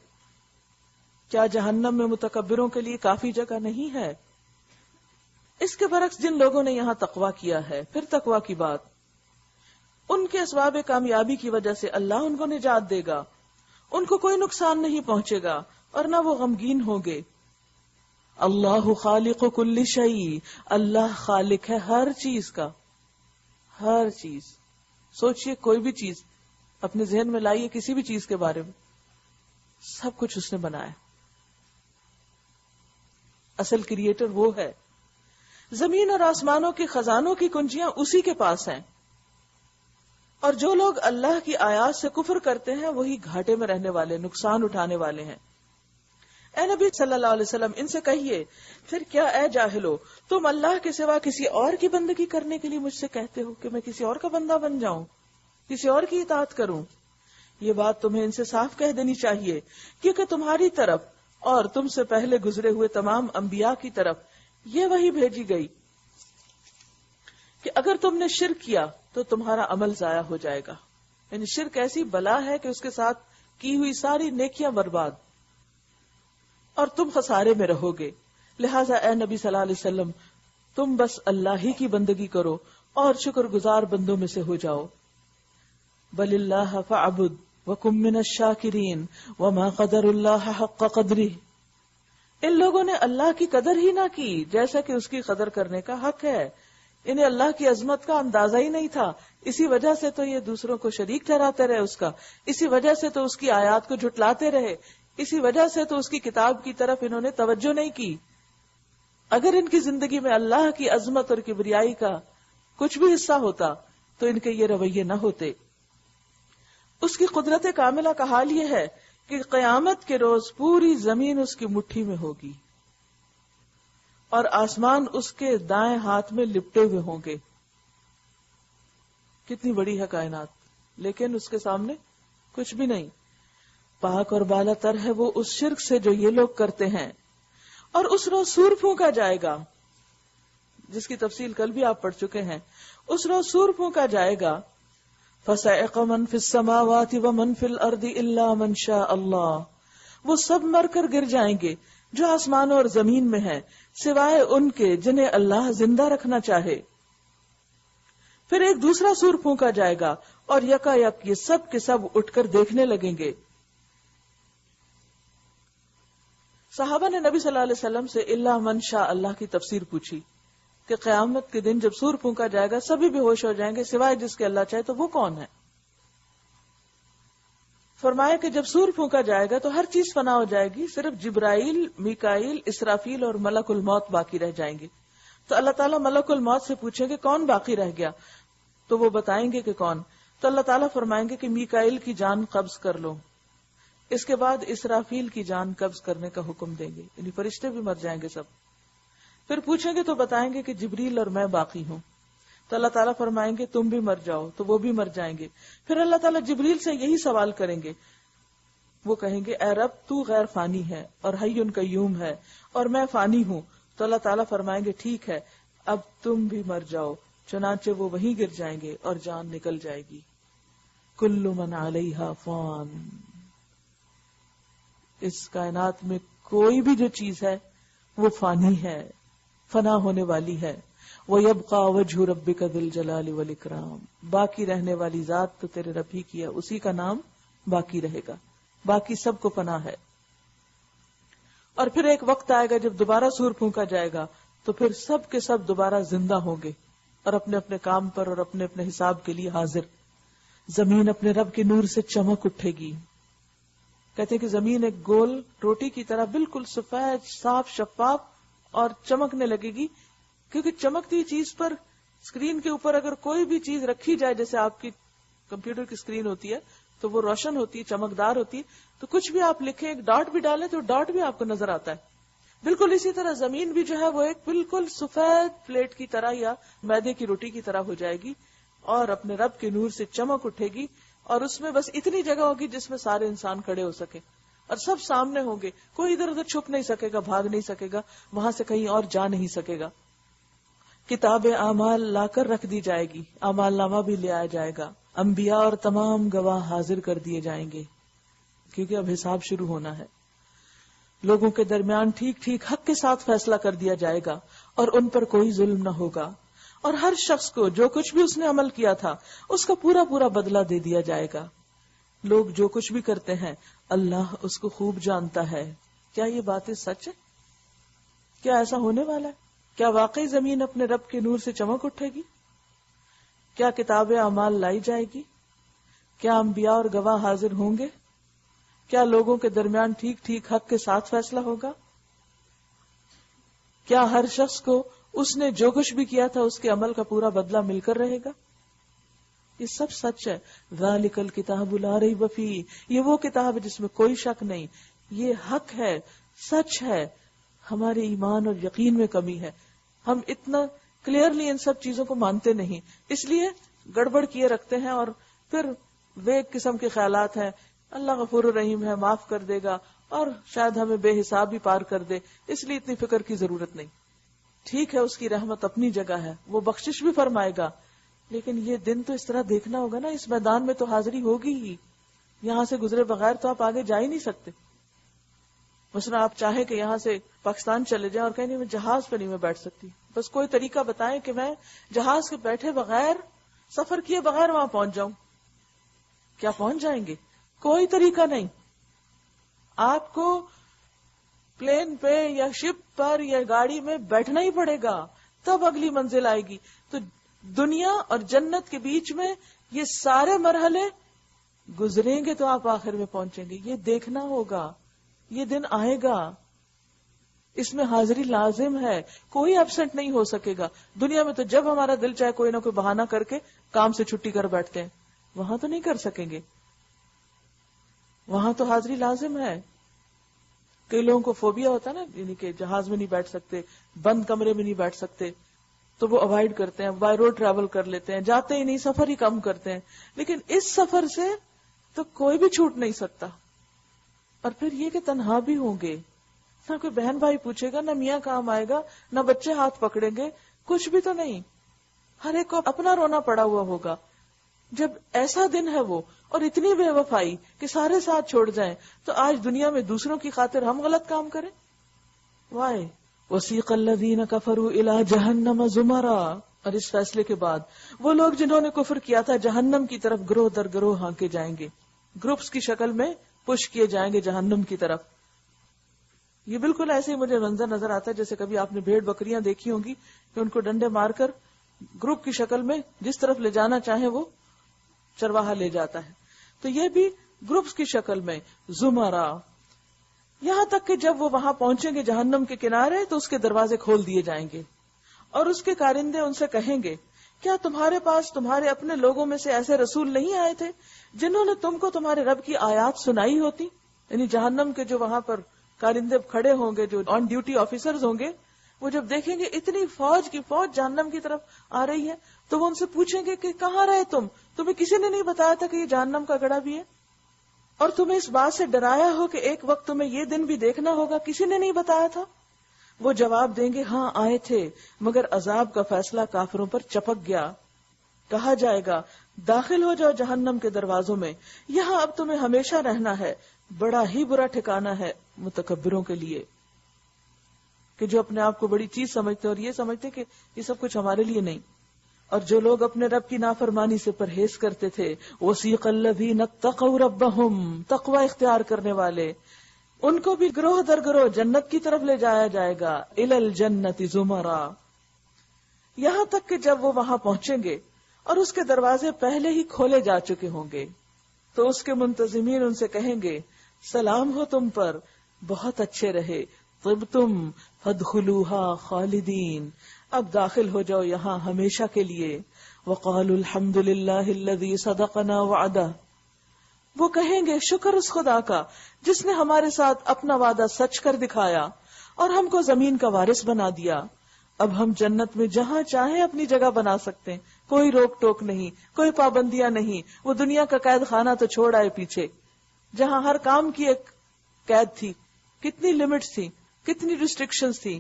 کیا جہنم میں متکبروں کے لیے کافی جگہ نہیں ہے؟ اس کے برعکس جن لوگوں نے یہاں تقویٰ کیا ہے، پھر تقویٰ کی بات، ان کے اسباب کامیابی کی وجہ سے اللہ ان کو نجات دے گا، ان کو کوئی نقصان نہیں پہنچے گا اور نہ وہ غمگین ہوں گے. اللہ خالق کل شیء، اللہ خالق ہے ہر چیز کا، ہر چیز. سوچئے کوئی بھی چیز اپنے ذہن میں لائیے، کسی بھی چیز کے بارے میں، سب کچھ اس نے بنایا. اصل کریٹر وہ ہے. زمین اور آسمانوں کے خزانوں کی کنجیاں اسی کے پاس ہیں، اور جو لوگ اللہ کی آیات سے کفر کرتے ہیں وہی گھاٹے میں رہنے والے، نقصان اٹھانے والے ہیں۔ اے نبی صلی اللہ علیہ وسلم، ان سے کہیے، پھر کیا اے جاہلو، تم اللہ کے سوا کسی اور کی بندگی کرنے کے لیے مجھ سے کہتے ہو کہ میں کسی اور کا بندہ بن جاؤں، کسی اور کی اطاعت کروں؟ یہ بات تمہیں ان سے صاف کہہ دینی چاہیے، کیونکہ تمہاری طرف اور تم سے پہلے گزرے ہوئے تمام انبیاء کی طرف یہ وحی بھیجی گئی کہ اگر تم نے شرک کیا تو تمہارا عمل ضائع ہو جائے گا۔ یعنی شرک ایسی بلا ہے کہ اس کے ساتھ کی ہوئی ساری نیکیاں برباد، اور تم خسارے میں رہو گے۔ لہٰذا اے نبی صلی اللہ علیہ وسلم، تم بس اللہ ہی کی بندگی کرو اور شکر گزار بندوں میں سے ہو جاؤ۔ بل اللہ فاعبد وکم من الشاکرین وما قدر اللہ حق قدرہ۔ ان لوگوں نے اللہ کی قدر ہی نہ کی جیسا کہ اس کی قدر کرنے کا حق ہے۔ انہیں اللہ کی عظمت کا اندازہ ہی نہیں تھا، اسی وجہ سے تو یہ دوسروں کو شریک ٹھہراتے رہے اس کا، اسی وجہ سے تو اس کی آیات کو جھٹلاتے رہے، اسی وجہ سے تو اس کی کتاب کی طرف انہوں نے توجہ نہیں کی۔ اگر ان کی زندگی میں اللہ کی عظمت اور کبریائی کا کچھ بھی حصہ ہوتا تو ان کے یہ رویے نہ ہوتے۔ اس کی قدرت کاملہ کا حال یہ ہے کہ قیامت کے روز پوری زمین اس کی مٹھی میں ہوگی اور آسمان اس کے دائیں ہاتھ میں لپٹے ہوئے ہوں گے۔ کتنی بڑی ہے کائنات، لیکن اس کے سامنے کچھ بھی نہیں۔ پاک اور بالا تر ہے وہ اس شرک سے جو یہ لوگ کرتے ہیں۔ اور اس روز سور پھونکا جائے گا، جس کی تفصیل کل بھی آپ پڑھ چکے ہیں۔ اس روز سور پھونکا جائے گا، فَصَعِقَ مَن فِي السَّمَاوَاتِ وَمَن فِي الْأَرْضِ إِلَّا مَن شَاءَ اللَّهُ۔ وہ سب مر کر گر جائیں گے جو آسمانوں اور زمین میں ہیں، سوائے ان کے جنہیں اللہ زندہ رکھنا چاہے۔ پھر ایک دوسرا سور پھونکا جائے گا اور یکا یک یہ سب کے سب اٹھ کر دیکھنے لگیں گے۔ صحابہ نے نبی صلی اللہ علیہ وسلم سے الا من شاء اللہ کی تفسیر پوچھی کہ قیامت کے دن جب سور پھونکا جائے گا سبھی بے ہوش ہو جائیں گے سوائے جس کے اللہ چاہے، تو وہ کون ہے؟ فرمایا کہ جب سور پھونکا جائے گا تو ہر چیز فنا ہو جائے گی، صرف جبرائیل، میکائیل، اسرافیل اور ملک الموت باقی رہ جائیں گے۔ تو اللہ تعالیٰ ملک الموت سے پوچھیں گے کون باقی رہ گیا، تو وہ بتائیں گے کہ کون۔ تو اللہ تعالیٰ فرمائیں گے کہ میکائیل کی جان قبض کر لو۔ اس کے بعد اسرافیل کی جان قبض کرنے کا حکم دیں گے، یعنی فرشتے بھی مر جائیں گے سب۔ پھر پوچھیں گے تو بتائیں گے کہ جبریل اور میں باقی ہوں۔ تو اللہ تعالیٰ فرمائیں گے تم بھی مر جاؤ، تو وہ بھی مر جائیں گے۔ پھر اللہ تعالیٰ جبریل سے یہی سوال کریں گے، وہ کہیں گے اے رب تو غیر فانی ہے اور حی قیوم ہے اور میں فانی ہوں۔ تو اللہ تعالیٰ فرمائیں گے ٹھیک ہے اب تم بھی مر جاؤ، چنانچہ وہ وہیں گر جائیں گے اور جان نکل جائے گی۔ کل من علیہا فان۔ اس کائنات میں کوئی بھی جو چیز ہے وہ فانی ہے، فنا ہونے والی ہے۔ وَيَبْقَى وَجْهُ رَبِّكَ ذُو الْجَلَالِ وَالْإِكْرَامِ۔ باقی رہنے والی ذات تو تیرے رب ہی کی ہے، اسی کا نام باقی رہے گا، باقی سب کو فنا ہے۔ اور پھر ایک وقت آئے گا جب دوبارہ سور پھونکا جائے گا تو پھر سب کے سب دوبارہ زندہ ہوں گے اور اپنے اپنے کام پر اور اپنے اپنے حساب کے لیے حاضر۔ زمین اپنے رب کے نور سے چمک اٹھے گی۔ کہتے ہیں کہ زمین ایک گول روٹی کی طرح بالکل سفید، صاف، شفاف اور چمکنے لگے گی، کیونکہ چمکتی چیز پر اسکرین کے اوپر اگر کوئی بھی چیز رکھی جائے، جیسے آپ کی کمپیوٹر کی اسکرین ہوتی ہے تو وہ روشن ہوتی ہے، چمکدار ہوتی ہے، تو کچھ بھی آپ لکھیں، ایک ڈاٹ بھی ڈالیں تو ڈاٹ بھی آپ کو نظر آتا ہے۔ بالکل اسی طرح زمین بھی جو ہے وہ ایک بالکل سفید پلیٹ کی طرح یا میدے کی روٹی کی طرح ہو جائے گی اور اپنے رب کے نور سے چمک اٹھے گی، اور اس میں بس اتنی جگہ ہوگی جس میں سارے انسان کھڑے ہو سکے اور سب سامنے ہوں گے، کوئی ادھر ادھر چھپ نہیں سکے گا، بھاگ نہیں سکے گا، وہاں سے کہیں اور جا نہیں سکے گا۔ کتاب اعمال لا کر رکھ دی جائے گی، اعمال نامہ بھی لے آیا جائے گا، انبیاء اور تمام گواہ حاضر کر دیے جائیں گے، کیونکہ اب حساب شروع ہونا ہے۔ لوگوں کے درمیان ٹھیک ٹھیک حق کے ساتھ فیصلہ کر دیا جائے گا اور ان پر کوئی ظلم نہ ہوگا، اور ہر شخص کو جو کچھ بھی اس نے عمل کیا تھا اس کا پورا پورا بدلہ دے دیا جائے گا۔ لوگ جو کچھ بھی کرتے ہیں اللہ اس کو خوب جانتا ہے۔ کیا یہ باتیں سچ ہے؟ کیا ایسا ہونے والا ہے؟ کیا واقعی زمین اپنے رب کے نور سے چمک اٹھے گی؟ کیا کتاب اعمال لائی جائے گی؟ کیا انبیاء اور گواہ حاضر ہوں گے؟ کیا لوگوں کے درمیان ٹھیک ٹھیک حق کے ساتھ فیصلہ ہوگا؟ کیا ہر شخص کو اس نے جو کچھ بھی کیا تھا اس کے عمل کا پورا بدلہ مل کر رہے گا. یہ سب سچ ہے. ذالک الکتاب لا ریب فیہ، یہ وہ کتاب ہے جس میں کوئی شک نہیں، یہ حق ہے، سچ ہے. ہمارے ایمان اور یقین میں کمی ہے، ہم اتنا کلیئرلی ان سب چیزوں کو مانتے نہیں، اس لیے گڑبڑ کیے رکھتے ہیں، اور پھر ویک قسم کے خیالات ہیں. اللہ غفور الرحیم ہے، معاف کر دے گا، اور شاید ہمیں بے حساب بھی پار کر دے، اس لیے اتنی فکر کی ضرورت نہیں. ٹھیک ہے، اس کی رحمت اپنی جگہ ہے، وہ بخشش بھی فرمائے گا، لیکن یہ دن تو اس طرح دیکھنا ہوگا نا. اس میدان میں تو حاضری ہوگی ہی، یہاں سے گزرے بغیر تو آپ آگے جا ہی نہیں سکتے. مثلا آپ چاہیں کہ یہاں سے پاکستان چلے جائیں اور کہیں نہیں میں جہاز پہ نہیں میں بیٹھ سکتی، بس کوئی طریقہ بتائیں کہ میں جہاز کے بیٹھے بغیر، سفر کیے بغیر وہاں پہنچ جاؤں. کیا پہنچ جائیں گے؟ کوئی طریقہ نہیں. آپ کو پلین پہ یا شپ پر یا گاڑی میں بیٹھنا ہی پڑے گا، تب اگلی منزل آئے گی. تو دنیا اور جنت کے بیچ میں یہ سارے مرحلے گزریں گے تو آپ آخر میں پہنچیں گے. یہ دیکھنا ہوگا، یہ دن آئے گا، اس میں حاضری لازم ہے، کوئی ایبسنٹ نہیں ہو سکے گا. دنیا میں تو جب ہمارا دل چاہے کوئی نہ کوئی بہانہ کر کے کام سے چھٹی کر بیٹھتے ہیں، وہاں تو نہیں کر سکیں گے، وہاں تو حاضری لازم ہے. کئی لوگوں کو فوبیا ہوتا ہے نا، یعنی کہ جہاز میں نہیں بیٹھ سکتے، بند کمرے میں نہیں بیٹھ سکتے، تو وہ اوائڈ کرتے ہیں، بائی روڈ ٹریول کر لیتے ہیں، جاتے ہی نہیں، سفر ہی کم کرتے ہیں. لیکن اس سفر سے تو کوئی بھی چھوٹ نہیں سکتا. اور پھر یہ کہ تنہا بھی ہوں گے، نہ کوئی بہن بھائی پوچھے گا، نہ میاں کام آئے گا، نہ بچے ہاتھ پکڑیں گے، کچھ بھی تو نہیں. ہر ایک کو اپنا رونا پڑا ہوا ہوگا. جب ایسا دن ہے وہ، اور اتنی بے وفائی کہ سارے ساتھ چھوڑ جائیں، تو آج دنیا میں دوسروں کی خاطر ہم غلط کام کریں؟ وائے وسیق الذین کفروا الی جہنم زمرا. اور اس فیصلے کے بعد وہ لوگ جنہوں نے کفر کیا تھا جہنم کی طرف گروہ در گروہ ہانکے جائیں گے، گروپس کی شکل میں پش کیے جائیں گے جہنم کی طرف. یہ بالکل ایسے ہی مجھے منظر نظر آتا ہے جیسے کبھی آپ نے بھیڑ بکریاں دیکھی ہوں گی کہ ان کو ڈنڈے مار کر گروپ کی شکل میں جس طرف لے جانا چاہے وہ چرواہا لے جاتا ہے. تو یہ بھی گروپس کی شکل میں زمرہ، یہاں تک کہ جب وہ وہاں پہنچیں گے جہنم کے کنارے تو اس کے دروازے کھول دیے جائیں گے، اور اس کے کارندے ان سے کہیں گے کیا تمہارے پاس تمہارے اپنے لوگوں میں سے ایسے رسول نہیں آئے تھے جنہوں نے تم کو تمہارے رب کی آیات سنائی ہوتی؟ یعنی جہنم کے جو وہاں پر کارندے کھڑے ہوں گے، جو آن ڈیوٹی آفیسرز ہوں گے، وہ جب دیکھیں گے اتنی فوج کی فوج جہنم کی طرف آ رہی ہے تو وہ ان سے پوچھیں گے کہ کہاں رہے تمہیں کسی نے نہیں بتایا تھا کہ یہ جہنم کا گڑھا بھی ہے، اور تمہیں اس بات سے ڈرایا ہو کہ ایک وقت تمہیں یہ دن بھی دیکھنا ہوگا، کسی نے نہیں بتایا تھا؟ وہ جواب دیں گے ہاں آئے تھے، مگر عذاب کا فیصلہ کافروں پر چپک گیا. کہا جائے گا داخل ہو جاؤ جہنم کے دروازوں میں، یہاں اب تمہیں ہمیشہ رہنا ہے، بڑا ہی برا ٹھکانہ ہے متکبروں کے لیے، کہ جو اپنے آپ کو بڑی چیز سمجھتے اور یہ سمجھتے کہ یہ سب کچھ ہمارے لیے نہیں. اور جو لوگ اپنے رب کی نافرمانی سے پرہیز کرتے تھے، وَسِيقَ الَّذِينَ اتَّقَوْا رَبَّهُمْ، تقوی اختیار کرنے والے، ان کو بھی گروہ در گروہ جنت کی طرف لے جایا جائے گا. إِلَى الْجَنَّةِ زُمَرًا، یہاں تک کہ جب وہ وہاں پہنچیں گے اور اس کے دروازے پہلے ہی کھولے جا چکے ہوں گے تو اس کے منتظمین ان سے کہیں گے سلام ہو تم پر، بہت اچھے رہے، طبتم فادخلوها خالدین، اب داخل ہو جاؤ یہاں ہمیشہ کے لیے. وقالوا الحمد للہ الذی صدقنا وعدہ، وہ کہیں گے شکر اس خدا کا جس نے ہمارے ساتھ اپنا وعدہ سچ کر دکھایا اور ہم کو زمین کا وارث بنا دیا. اب ہم جنت میں جہاں چاہیں اپنی جگہ بنا سکتے ہیں، کوئی روک ٹوک نہیں، کوئی پابندیاں نہیں. وہ دنیا کا قید خانہ تو چھوڑ آئے پیچھے، جہاں ہر کام کی ایک قید تھی، کتنی لمٹس تھی، کتنی ریسٹرکشنز تھی،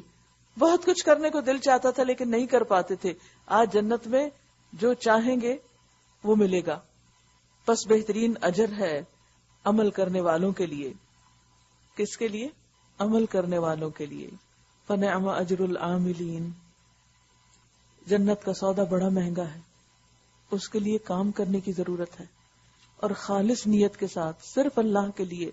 بہت کچھ کرنے کو دل چاہتا تھا لیکن نہیں کر پاتے تھے. آج جنت میں جو چاہیں گے وہ ملے گا. بس بہترین اجر ہے عمل کرنے والوں کے لیے. کس کے لیے؟ عمل کرنے والوں کے لیے. فنعم اجر العاملین. جنت کا سودا بڑا مہنگا ہے، اس کے لیے کام کرنے کی ضرورت ہے، اور خالص نیت کے ساتھ صرف اللہ کے لیے